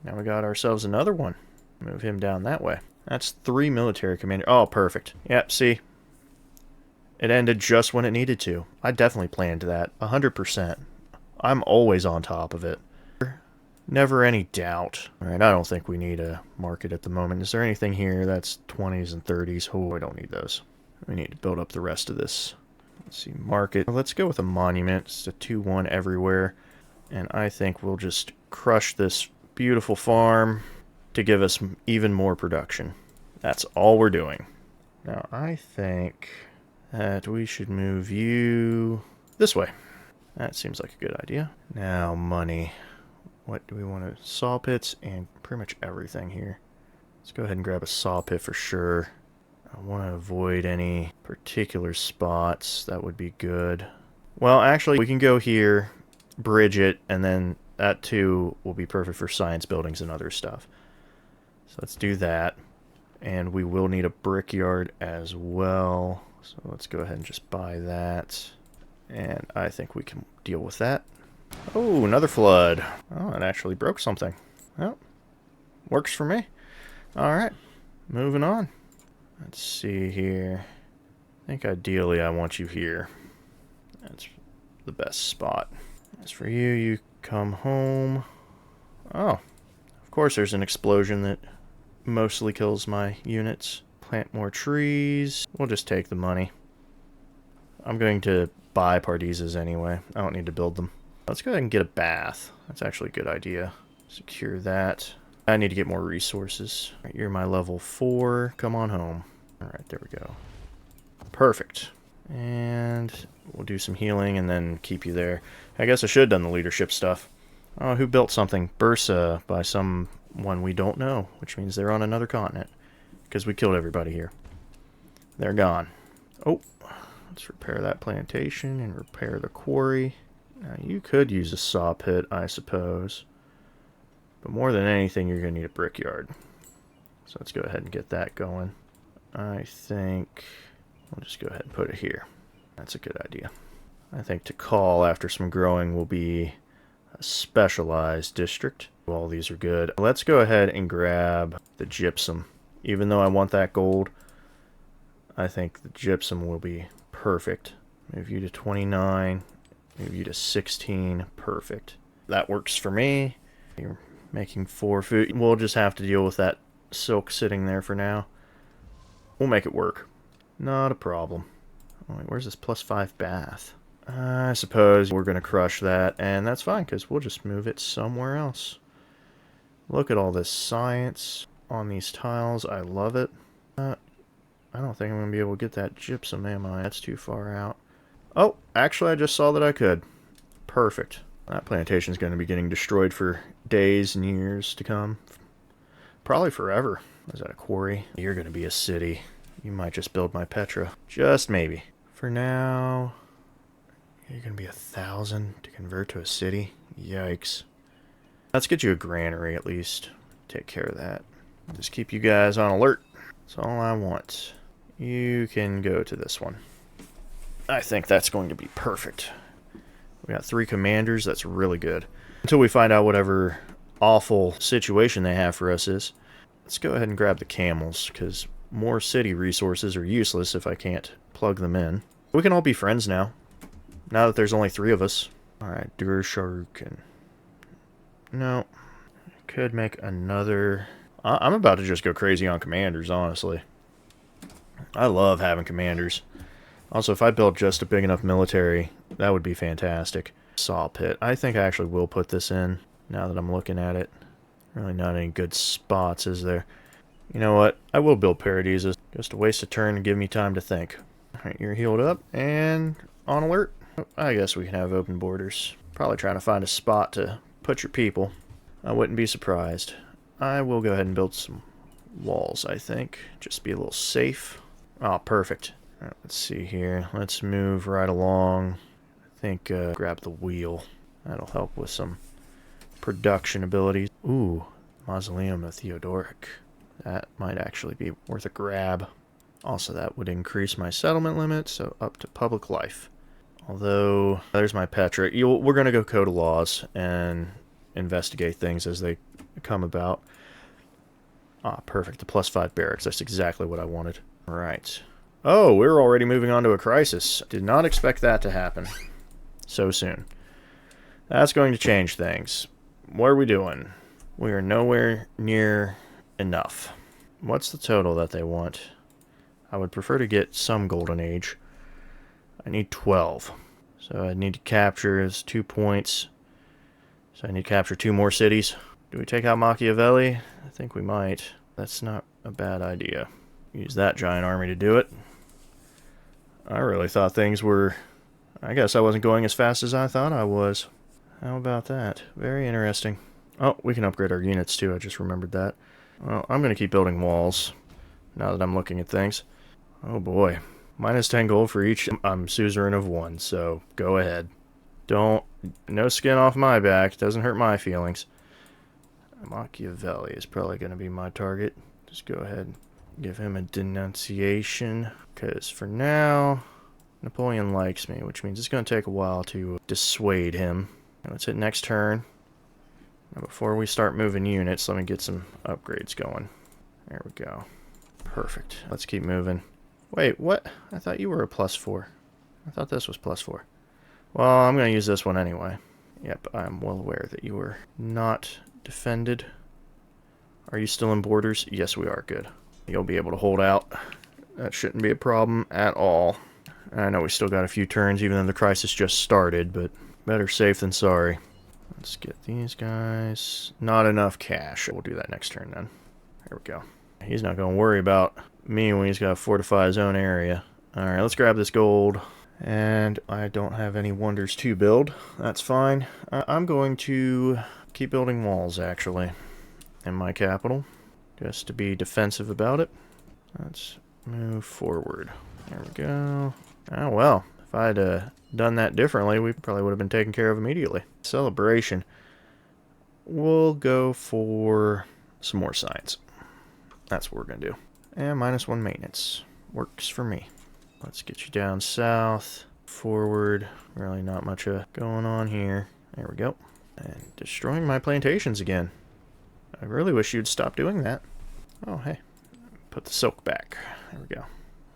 Now we got ourselves another one. Move him down that way. That's 3 military commander. Oh, perfect. Yep, see? It ended just when it needed to. I definitely planned that. 100%. I'm always on top of it. Never any doubt. Alright, I don't think we need a market at the moment. Is there anything here that's 20s and 30s? Oh, I don't need those. We need to build up the rest of this. Let's see, market. Let's go with a monument. It's a 2-1 everywhere. And I think we'll just crush this beautiful farm to give us even more production. That's all we're doing. Now, I think that we should move you this way. That seems like a good idea. Now, money. What do we want to... Saw pits and pretty much everything here. Let's go ahead and grab a saw pit for sure. I want to avoid any particular spots. That would be good. Well, actually, we can go here, bridge it, and then that too will be perfect for science buildings and other stuff. So let's do that. And we will need a brickyard as well. So let's go ahead and just buy that. And I think we can deal with that. Oh, another flood. Oh, it actually broke something. Well, works for me. Alright, moving on. Let's see here. I think ideally I want you here. That's the best spot. As for you, you come home. Oh, of course there's an explosion that mostly kills my units. Plant more trees. We'll just take the money. I'm going to buy Pardizas anyway. I don't need to build them. Let's go ahead and get a bath. That's actually a good idea. Secure that. I need to get more resources. All right, you're my level 4. Come on home. Alright, there we go. Perfect. And we'll do some healing and then keep you there. I guess I should have done the leadership stuff. Oh, who built something? Bursa by someone we don't know, which means they're on another continent. Because we killed everybody here. They're gone. Oh, let's repair that plantation and repair the quarry. Now, you could use a saw pit, I suppose. But more than anything, you're going to need a brickyard. So let's go ahead and get that going. I think we'll just go ahead and put it here. That's a good idea. I think to call after some growing will be a specialized district. All these are good. Let's go ahead and grab the gypsum. Even though I want that gold, I think the gypsum will be perfect. Move you to 29. Move you to 16. Perfect. That works for me. You're making 4 food. We'll just have to deal with that silk sitting there for now. We'll make it work. Not a problem. Oh, wait, where's this +5 bath? I suppose we're going to crush that, and that's fine, because we'll just move it somewhere else. Look at all this science on these tiles. I love it. I don't think I'm going to be able to get that gypsum, am I? That's too far out. Oh, actually, I just saw that I could. Perfect. That plantation is going to be getting destroyed for days and years to come. Probably forever. Is that a quarry? You're going to be a city. You might just build my Petra. Just maybe. For now, you're going to be 1,000 to convert to a city? Yikes. Let's get you a granary at least. Take care of that. Just keep you guys on alert. That's all I want. You can go to this one. I think that's going to be perfect. We got 3 commanders. That's really good. Until we find out whatever awful situation they have for us is. Let's go ahead and grab the camels, because more city resources are useless if I can't plug them in. We can all be friends now. Now that there's only 3 of us. Alright, Dur Sharukin. No. Could make another... I'm about to just go crazy on commanders, honestly. I love having commanders. Also, if I built just a big enough military, that would be fantastic. Saw pit. I think I actually will put this in, now that I'm looking at it. Really not any good spots, is there? You know what? I will build Paradisas. Just to waste a turn and give me time to think. Alright, you're healed up and on alert. I guess we can have open borders. Probably trying to find a spot to put your people. I wouldn't be surprised. I will go ahead and build some walls, I think. Just be a little safe. Oh, perfect. Alright, let's see here. Let's move right along. I think grab the wheel. That'll help with some production abilities. Ooh, Mausoleum of Theodoric. That might actually be worth a grab. Also, that would increase my settlement limit, so up to public life. Although, there's my Petra. We're going to go code of laws and investigate things as they come about. Ah, perfect. The +5 barracks. That's exactly what I wanted. Right. Oh, we're already moving on to a crisis. Did not expect that to happen so soon. That's going to change things. What are we doing? We are nowhere near enough. What's the total that they want? I would prefer to get some golden age. I need 12. So I need to capture is 2 points. So I need to capture 2 more cities. Do we take out Machiavelli? I think we might. That's not a bad idea. Use that giant army to do it. I really thought things were... I guess I wasn't going as fast as I thought I was. How about that? Very interesting. Oh, we can upgrade our units too, I just remembered that. Well, I'm going to keep building walls, now that I'm looking at things. Oh boy. Minus 10 gold for each. I'm suzerain of 1, so go ahead. No skin off my back, doesn't hurt my feelings. Machiavelli is probably going to be my target. Just go ahead and give him a denunciation, because for now, Napoleon likes me, which means it's going to take a while to dissuade him. Let's hit next turn. Now before we start moving units, let me get some upgrades going. There we go. Perfect. Let's keep moving. Wait, what? I thought you were a +4. I thought this was +4. Well, I'm going to use this one anyway. Yep, I'm well aware that you were not defended. Are you still in borders? Yes, we are. Good. You'll be able to hold out. That shouldn't be a problem at all. I know we still got a few turns, even though the crisis just started, but better safe than sorry. Let's get these guys. Not enough cash. We'll do that next turn then. There we go. He's not going to worry about me when he's got to fortify his own area. Alright, let's grab this gold. And I don't have any wonders to build. That's fine. I'm going to keep building walls, actually, in my capital, just to be defensive about it. Let's move forward. There we go. Oh, well, if I'd done that differently, we probably would have been taken care of immediately. Celebration. We'll go for some more science. That's what we're going to do. And -1 maintenance. Works for me. Let's get you down south, forward. Really not much going on here. There we go. And destroying my plantations again. I really wish you'd stop doing that. Oh, hey. Put the silk back. There we go.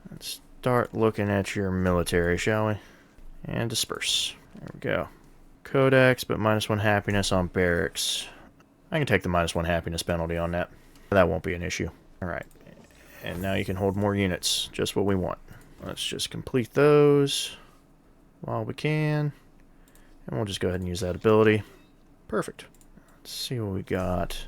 Let's start looking at your military, shall we? And disperse. There we go. Codex, but -1 happiness on barracks. I can take the -1 happiness penalty on that. That won't be an issue. Alright. And now you can hold more units. Just what we want. Let's just complete those while we can. And we'll just go ahead and use that ability. Perfect. Let's see what we got.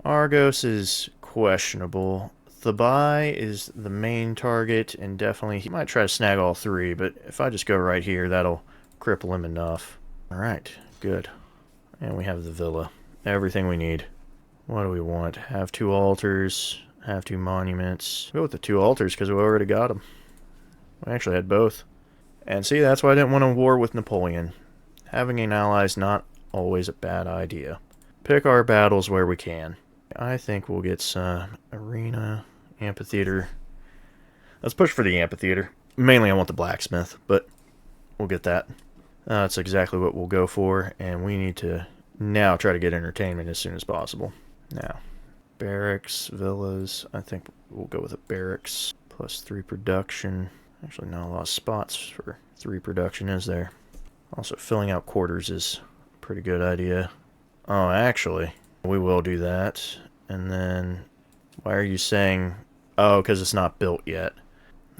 Argos is questionable. Thebai is the main target, and definitely he might try to snag all 3, but if I just go right here, that'll cripple him enough. Alright, good. And we have the villa. Everything we need. What do we want? Have 2 altars. Have 2 monuments. Go with the 2 altars because we already got them. We actually had both. And see, that's why I didn't want to war with Napoleon. Having an ally is not always a bad idea. Pick our battles where we can. I think we'll get some arena, amphitheater. Let's push for the amphitheater. Mainly I want the blacksmith, but we'll get that. That's exactly what we'll go for, and we need to now try to get entertainment as soon as possible. Now. Barracks, villas. I think we'll go with a barracks. +3 production. Actually, not a lot of spots for 3 production, is there? Also, filling out quarters is a pretty good idea. Oh, actually, we will do that. And then, why are you saying... Oh, because it's not built yet.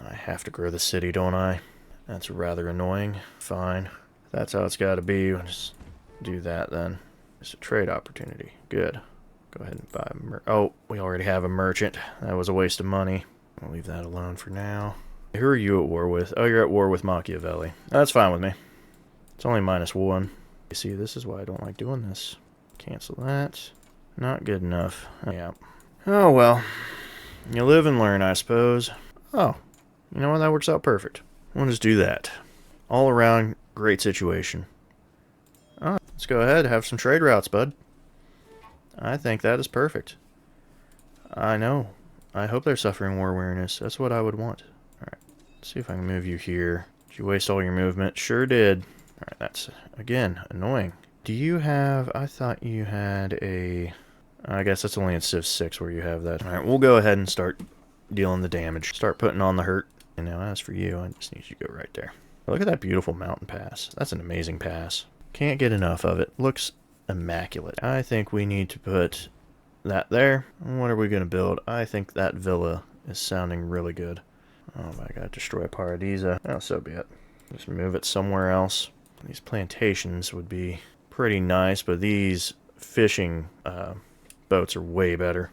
I have to grow the city, don't I? That's rather annoying. Fine. That's how it's got to be. We'll just do that then. It's a trade opportunity. Good. Go ahead and buy a oh, we already have a merchant. That was a waste of money. I'll leave that alone for now. Who are you at war with? Oh, you're at war with Machiavelli. That's fine with me. It's only -1. You see, this is why I don't like doing this. Cancel that. Not good enough. Yeah. Oh, well. You live and learn, I suppose. Oh, you know what? That works out perfect. We'll just do that. All around, great situation. Oh, let's go ahead and have some trade routes, bud. I think that is perfect. I know. I hope they're suffering war weariness. That's what I would want. Alright, let's see if I can move you here. Did you waste all your movement? Sure did. Alright, that's, again, annoying. Do you have... I thought you had a... I guess that's only in Civ 6 where you have that. Alright, we'll go ahead and start dealing the damage. Start putting on the hurt. And now as for you, I just need you to go right there. Look at that beautiful mountain pass. That's an amazing pass. Can't get enough of it. Looks immaculate. I think we need to put that there. What are we going to build? I think that villa is sounding really good. Oh my god, destroy Paradisa. Oh, so be it. Just move it somewhere else. These plantations would be pretty nice, but these fishing boats are way better.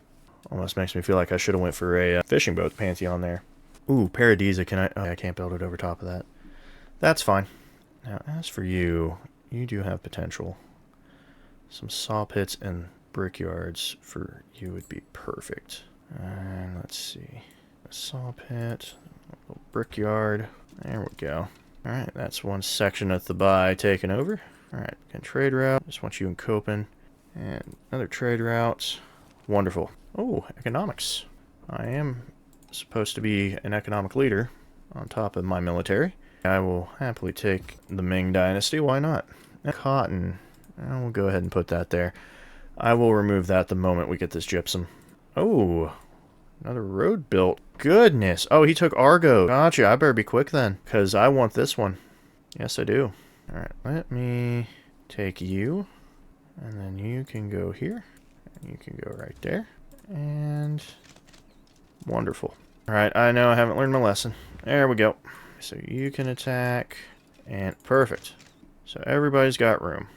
Almost makes me feel like I should have went for a fishing boat pantheon there. Ooh, Paradisa, can I... Oh, I can't build it over top of that. That's fine. Now, as for you, you do have potential. Some saw pits and brickyards for you would be perfect. And let's see. A saw pit, a little brickyard. There we go. Alright, that's one section of Thebai taken over. Alright, can trade route. Just want you in Copen. And another trade route. Wonderful. Oh, economics. I am supposed to be an economic leader. on top of my military. I will happily take the Ming Dynasty. Why not? Cotton. We'll go ahead and put that there. I will remove that the moment we get this gypsum. Oh, another road built. Goodness. Oh, he took Argo. Gotcha. I better be quick then, because I want this one. Yes, I do. All right, let me take you, and then you can go here, and you can go right there, and wonderful. All right, I know I haven't learned my lesson. There we go. So you can attack, and perfect. So everybody's got room.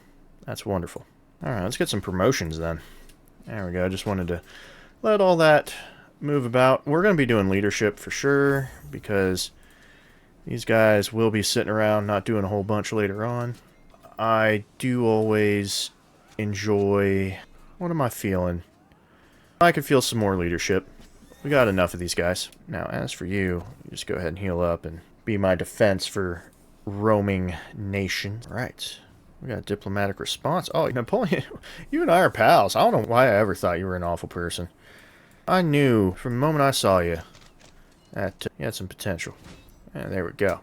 That's wonderful. All right, let's get some promotions then. There we go. I just wanted to let all that move about. We're going to be doing leadership for sure, because these guys will be sitting around not doing a whole bunch later on. I do always enjoy... What am I feeling? I could feel some more leadership. We got enough of these guys. Now, as for you, you just go ahead and heal up and be my defense for roaming nations. Right. We got a diplomatic response. Oh, Napoleon, you and I are pals. I don't know why I ever thought you were an awful person. I knew from the moment I saw you that you had some potential. And there we go.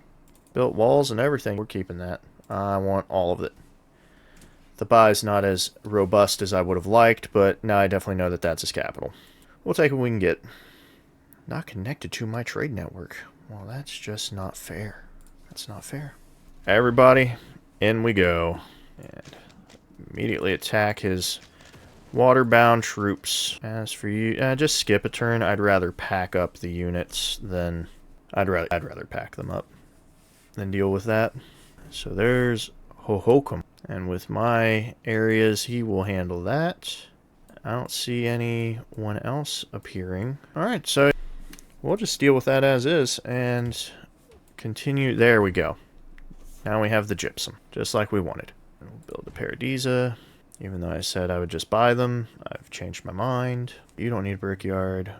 Built walls and everything. We're keeping that. I want all of it. The buy's not as robust as I would have liked, but now I definitely know that that's his capital. We'll take what we can get. Not connected to my trade network. Well, that's just not fair. That's not fair. Everybody, in we go. And immediately attack his waterbound troops. As for you, just skip a turn. I'd rather pack up the units than... I'd rather pack them up than deal with that. So there's Hohokam. And with my areas, he will handle that. I don't see anyone else appearing. Alright, so we'll just deal with that as is and continue. There we go. Now we have the gypsum, just like we wanted. We'll build the Paradisa. Even though I said I would just buy them, I've changed my mind. You don't need a brickyard.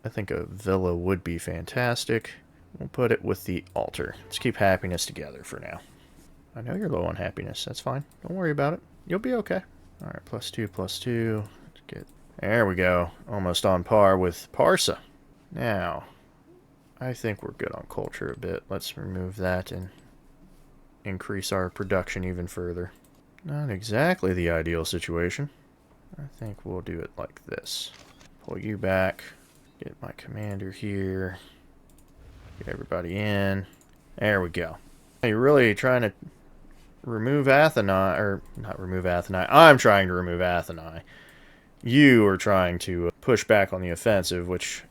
I think a villa would be fantastic. We'll put it with the altar. Let's keep happiness together for now. I know you're low on happiness. That's fine. Don't worry about it. You'll be okay. Alright, +2, +2. Let's get... There we go. Almost on par with Parsa. Now, I think we're good on culture a bit. Let's remove that and increase our production even further. Not exactly the ideal situation. I think we'll do it like this. Pull you back. Get my commander here. Get everybody in. There we go. You're really trying to remove Atheni, or not remove Atheni. I'm trying to remove Atheni. You are trying to push back on the offensive, which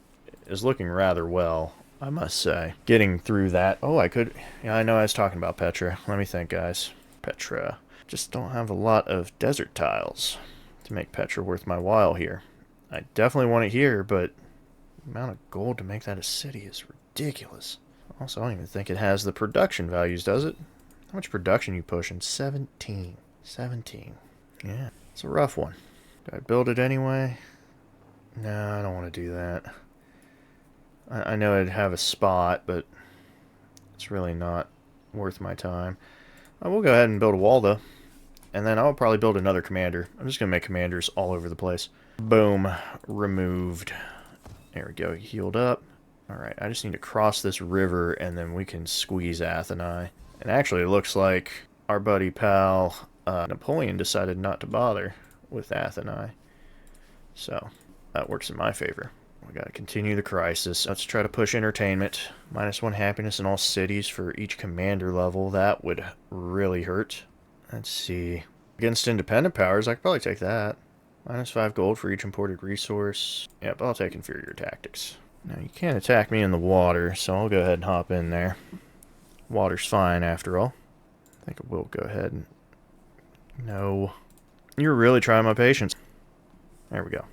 is looking rather well, I must say. Getting through that. Oh, I could... Yeah, I know I was talking about Petra. Let me think, guys. Petra. Just don't have a lot of desert tiles to make Petra worth my while here. I definitely want it here, but the amount of gold to make that a city is ridiculous. Also, I don't even think it has the production values, does it? How much production you pushing? 17. 17. Yeah, it's a rough one. Do I build it anyway? No, I don't want to do that. I know I'd have a spot, but it's really not worth my time. I will go ahead and build a wall, though. And then I'll probably build another commander. I'm just going to make commanders all over the place. Boom. Removed. There we go. Healed up. Alright, I just need to cross this river, and then we can squeeze Atheni. And actually, it looks like our buddy pal Napoleon decided not to bother with Atheni. So, that works in my favor. We gotta continue the crisis. Let's try to push entertainment. -1 happiness in all cities for each commander level. That would really hurt. Let's see. Against independent powers, I could probably take that. -5 gold for each imported resource. Yep, I'll take inferior tactics. Now, you can't attack me in the water, so I'll go ahead and hop in there. Water's fine, after all. I think I will go ahead and... No. You're really trying my patience. There we go.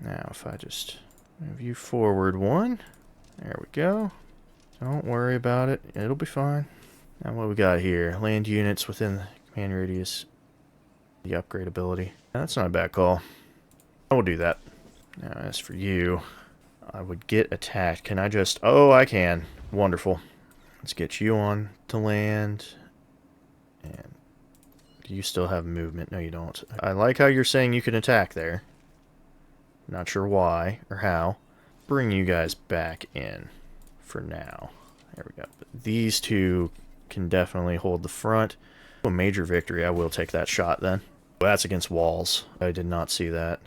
Now, if I just move you forward 1. There we go. Don't worry about it. It'll be fine. Now, what we got here? Land units within the command radius. The upgrade ability. That's not a bad call. I will do that. Now, as for you... I would get attacked. Can I just... Oh, I can. Wonderful. Let's get you on to land. And do you still have movement? No, you don't. I like how you're saying you can attack there. Not sure why or how. Bring you guys back in for now. There we go. But these two can definitely hold the front. A major victory. I will take that shot then. Well, that's against walls. I did not see that.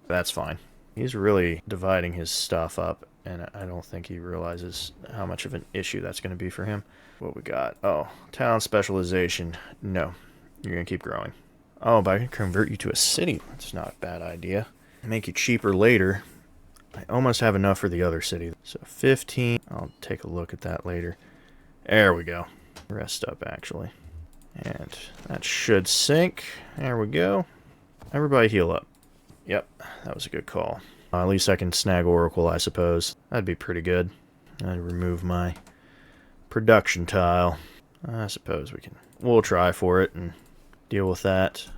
That's fine. He's really dividing his stuff up, and I don't think he realizes how much of an issue that's going to be for him. What we got? Oh, town specialization. No. You're going to keep growing. Oh, but I can convert you to a city. That's not a bad idea. Make you cheaper later. I almost have enough for the other city. So 15. I'll take a look at that later. There we go. Rest up, actually. And that should sink. There we go. Everybody heal up. Yep, that was a good call. At least I can snag Oracle, I suppose. That'd be pretty good. I'd remove my production tile. I suppose we can... We'll try for it and deal with that.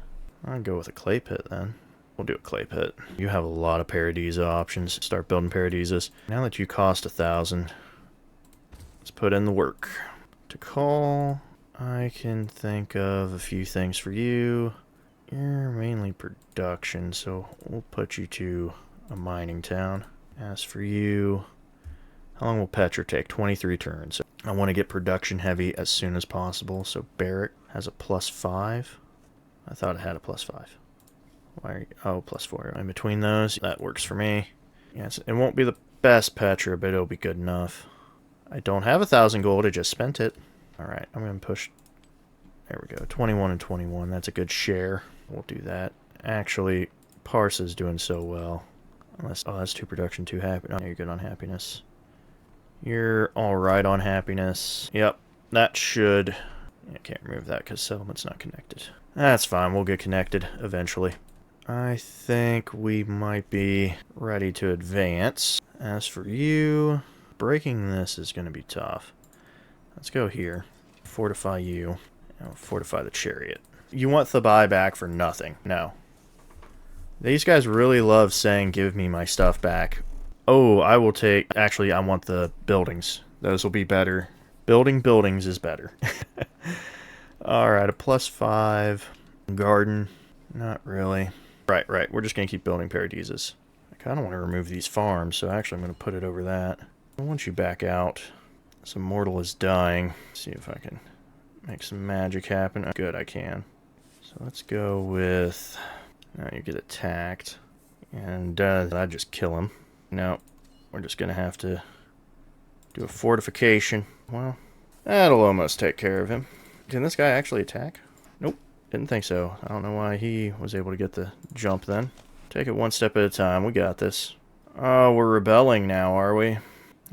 I'll go with a clay pit then. We'll do a clay pit. You have a lot of Paradisa options. Start building Paradisas. Now that you cost 1,000, let's put in the work. To call... I can think of a few things for you. You're mainly production, so we'll put you to a mining town. As for you, how long will Petra take? 23 turns. I want to get production heavy as soon as possible, so Barrack has a +5. I thought it had a +5. Why are you, oh, +4. In between those, that works for me. Yes, it won't be the best Petra, but it'll be good enough. I don't have 1,000 gold, I just spent it. Alright, I'm going to push... There we go, 21 and 21. That's a good share. We'll do that. Actually, Parsa's doing so well. Unless... Oh, that's 2 production, 2 happy. Oh, you're good on happiness. You're alright on happiness. Yep, that should... I can't remove that because settlement's not connected. That's fine, we'll get connected eventually. I think we might be ready to advance. As for you, breaking this is going to be tough. Let's go here. Fortify you. I'll fortify the chariot. You want the buyback for nothing. No. These guys really love saying, give me my stuff back. Oh, I will take... Actually, I want the buildings. Those will be better. Building buildings is better. Alright, a +5. Garden. Not really. Right. We're just going to keep building Paradisas. I kind of want to remove these farms, so actually I'm going to put it over that. I want you back out. This Immortal is dying. Let's see if I can make some magic happen. Good, I can. So let's go with... Now you get attacked. And I just kill him. No, we're just going to have to do a fortification. Well, that'll almost take care of him. Can this guy actually attack? Nope, didn't think so. I don't know why he was able to get the jump then. Take it one step at a time. We got this. Oh, we're rebelling now, are we?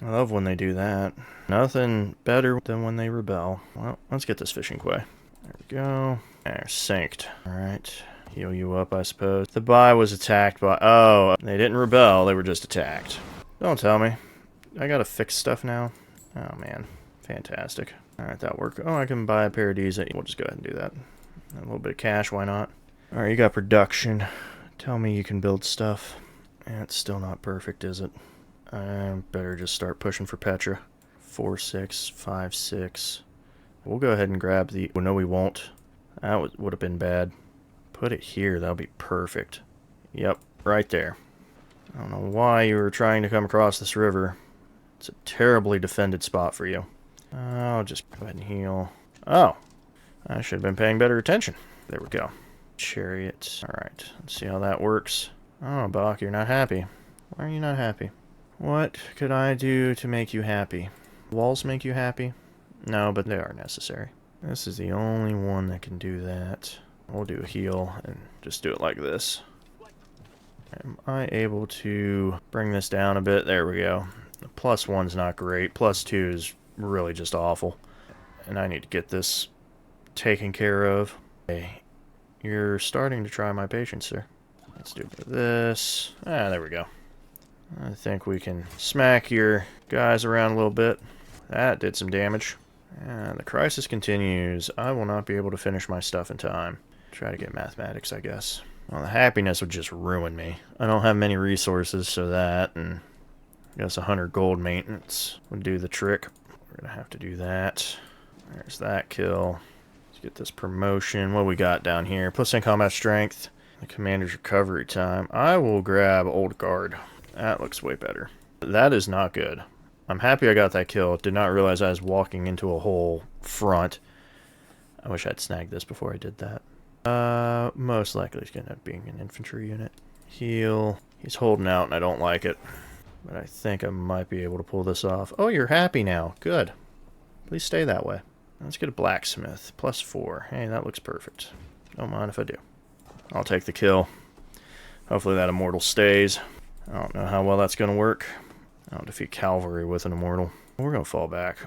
I love when they do that. Nothing better than when they rebel. Well, let's get this fishing quay. There we go. There, synced. Alright. Heal you up, I suppose. The buy was attacked by... Oh, they didn't rebel. They were just attacked. Don't tell me. I gotta fix stuff now. Oh, man. Fantastic. Alright, that worked. Oh, I can buy a Paradisa. We'll just go ahead and do that. A little bit of cash, why not? Alright, you got production. Tell me you can build stuff. Yeah, it's still not perfect, is it? I better just start pushing for Petra. 4, 6, 5, 6. We'll go ahead and grab the... Oh, no, we won't. That would have been bad. Put it here. That'll be perfect. Yep, right there. I don't know why you were trying to come across this river. It's a terribly defended spot for you. I'll just go ahead and heal. Oh, I should have been paying better attention. There we go. Chariot. Alright, let's see how that works. Oh, Bach, you're not happy. Why are you not happy? What could I do to make you happy? Walls make you happy? No, but they are necessary. This is the only one that can do that. We'll do a heal and just do it like this. Am I able to bring this down a bit? There we go. The +1's not great. +2 is really just awful. And I need to get this taken care of. Okay. You're starting to try my patience, sir. Let's do this. Ah, there we go. I think we can smack your guys around a little bit. That did some damage. And the crisis continues. I will not be able to finish my stuff in time. Try to get mathematics, I guess. Well, the happiness would just ruin me. I don't have many resources, so that, and I guess 100 gold maintenance would do the trick. We're going to have to do that. There's that kill. Let's get this promotion. What we got down here? +10 combat strength. The commander's recovery time. I will grab Old Guard. That looks way better. That is not good. I'm happy I got that kill. Did not realize I was walking into a whole front. I wish I'd snagged this before I did that. Most likely it's going to end up being an infantry unit. Heal. He's holding out and I don't like it. But I think I might be able to pull this off. Oh, you're happy now. Good. Please stay that way. Let's get a blacksmith. +4. Hey, that looks perfect. Don't mind if I do. I'll take the kill. Hopefully that immortal stays. I don't know how well that's going to work. I don't defeat cavalry with an immortal. We're going to fall back.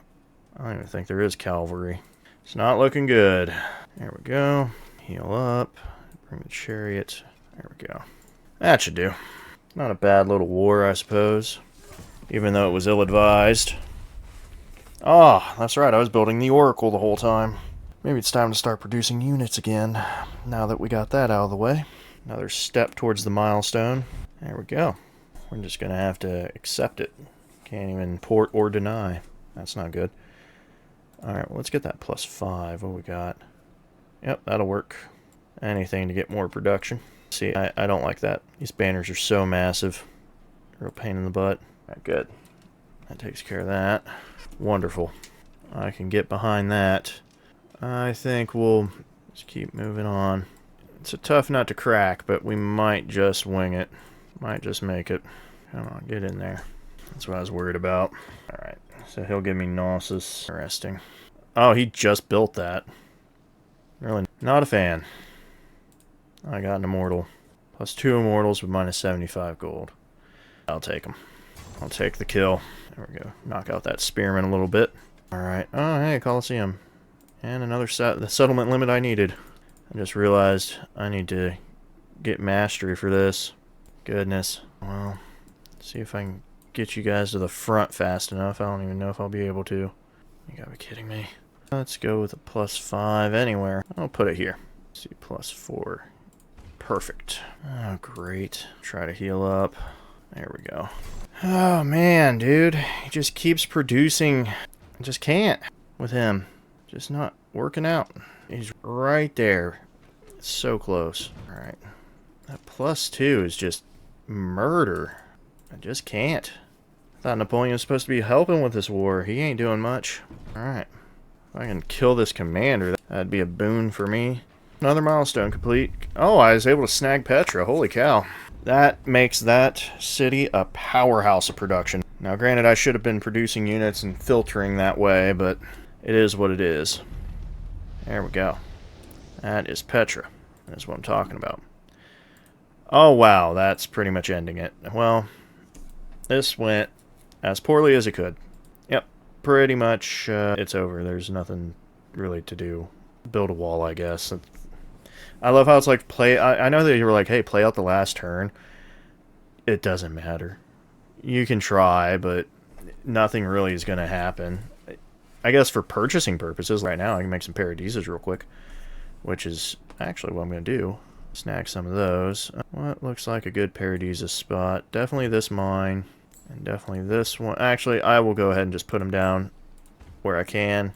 I don't even think there is cavalry. It's not looking good. There we go. Heal up. Bring the chariot. There we go. That should do. Not a bad little war, I suppose. Even though it was ill-advised. Ah, that's right. I was building the oracle the whole time. Maybe it's time to start producing units again. Now that we got that out of the way. Another step towards the milestone. There we go. We're just going to have to accept it. Can't even port or deny. That's not good. Alright, well, let's get that +5. What we got? Yep, that'll work. Anything to get more production. See, I don't like that. These banners are so massive. Real pain in the butt. Alright, good. That takes care of that. Wonderful. I can get behind that. I think we'll just keep moving on. It's a tough nut to crack, but we might just wing it. Might just make it. Come on, get in there. That's what I was worried about. Alright, so he'll give me Gnosis. Interesting. Oh, he just built that. Really not a fan. I got an immortal. +2 immortals with -75 gold. I'll take them. I'll take the kill. There we go. Knock out that spearman a little bit. Alright. Oh, hey, Colosseum. And another the settlement limit I needed. I just realized I need to get mastery for this. Goodness. Well, see if I can get you guys to the front fast enough. I don't even know if I'll be able to. You gotta be kidding me. Let's go with a +5 anywhere. I'll put it here. Let's see, +4. Perfect. Oh, great. Try to heal up. There we go. Oh, man, dude. He just keeps producing. I just can't with him. Just not working out. He's right there. It's so close. Alright. That +2 is just murder. I just can't. I thought Napoleon was supposed to be helping with this war. He ain't doing much. Alright. If I can kill this commander, that'd be a boon for me. Another milestone complete. Oh, I was able to snag Petra. Holy cow. That makes that city a powerhouse of production. Now, granted, I should have been producing units and filtering that way, but it is what it is. There we go. That is Petra. That's what I'm talking about. Oh, wow. That's pretty much ending it. Well, this went as poorly as it could. Yep. Pretty much it's over. There's nothing really to do. Build a wall, I guess. I love how it's like play. I know that you were like, hey, play out the last turn. It doesn't matter. You can try, but nothing really is going to happen. I guess for purchasing purposes, right now I can make some paradisas real quick, which is actually what I'm going to do. Snag some of those. What looks like a good paradisa spot? Definitely this mine, and definitely this one. Actually, I will go ahead and just put them down where I can,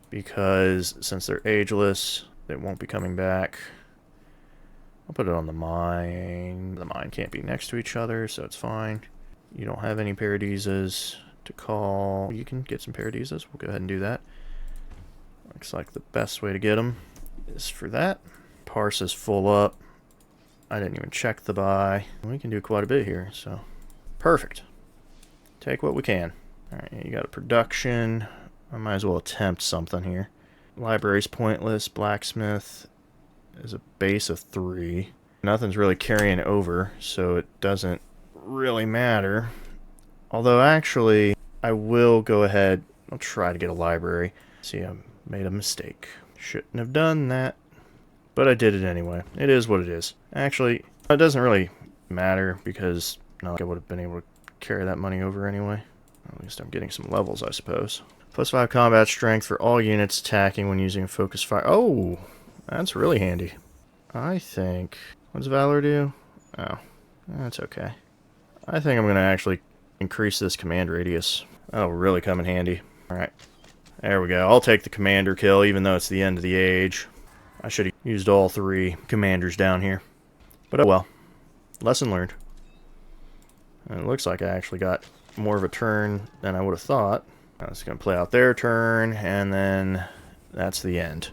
because since they're ageless, they won't be coming back. I'll put it on the mine. The mine can't be next to each other, so it's fine. You don't have any paradisas to call. You can get some paradisas. We'll go ahead and do that. Looks like the best way to get them is for that. Parse is full up. I didn't even check the buy. We can do quite a bit here, so perfect. Take what we can. Alright, you got a production. I might as well attempt something here. Library's pointless. Blacksmith is a base of 3. Nothing's really carrying over, so it doesn't really matter. Although, actually, I will go ahead. I'll try to get a library. See, I made a mistake. Shouldn't have done that. But I did it anyway. It is what it is. Actually, it doesn't really matter because I would have been able to carry that money over anyway. At least I'm getting some levels, I suppose. +5 combat strength for all units attacking when using a focus fire. Oh, that's really handy. I think... What does Valor do? Oh, that's okay. I think I'm going to actually increase this command radius. That'll really come in handy. Alright. There we go. I'll take the commander kill, even though it's the end of the age. I should have used all 3 commanders down here. But oh well. Lesson learned. And it looks like I actually got more of a turn than I would have thought. I was going to play out their turn, and then that's the end.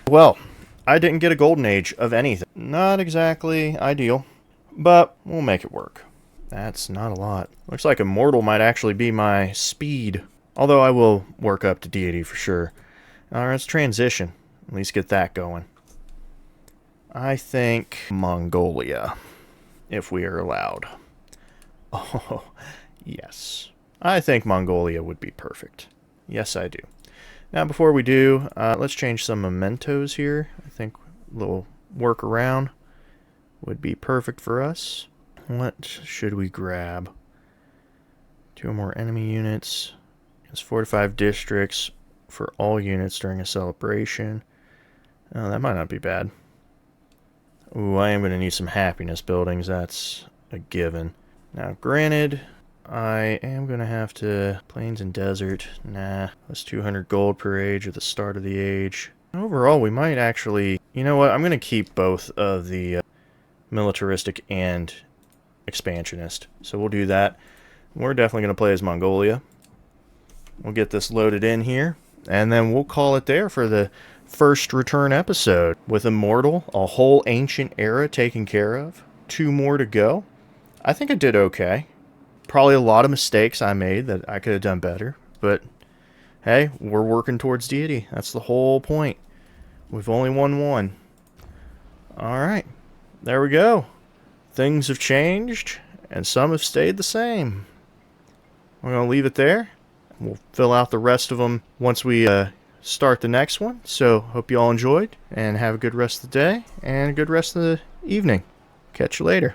Well, I didn't get a golden age of anything. Not exactly ideal, but we'll make it work. That's not a lot. Looks like Immortal might actually be my speed, although I will work up to Deity for sure. Alright, let's transition. At least get that going. I think Mongolia, if we are allowed. Oh, yes. I think Mongolia would be perfect. Yes, I do. Now, before we do, let's change some mementos here. I think a little workaround would be perfect for us. What should we grab? 2 or more enemy units. It's 4 to 5 districts for all units during a celebration. Oh, that might not be bad. Ooh, I am going to need some happiness buildings. That's a given. Now, granted, I am going to have to... Plains and desert. Nah. That's 200 gold per age at the start of the age. Overall, we might actually... You know what? I'm going to keep both of the militaristic and expansionist. So we'll do that. We're definitely going to play as Mongolia. We'll get this loaded in here. And then we'll call it there for the first return episode. With Immortal, a whole ancient era taken care of. 2 more to go. I think I did okay. Probably a lot of mistakes I made that I could have done better. But, hey, we're working towards Deity. That's the whole point. We've only won 1. Alright. There we go. Things have changed, and some have stayed the same. We're going to leave it there. We'll fill out the rest of them once we start the next one. So, hope you all enjoyed, and have a good rest of the day, and a good rest of the evening. Catch you later.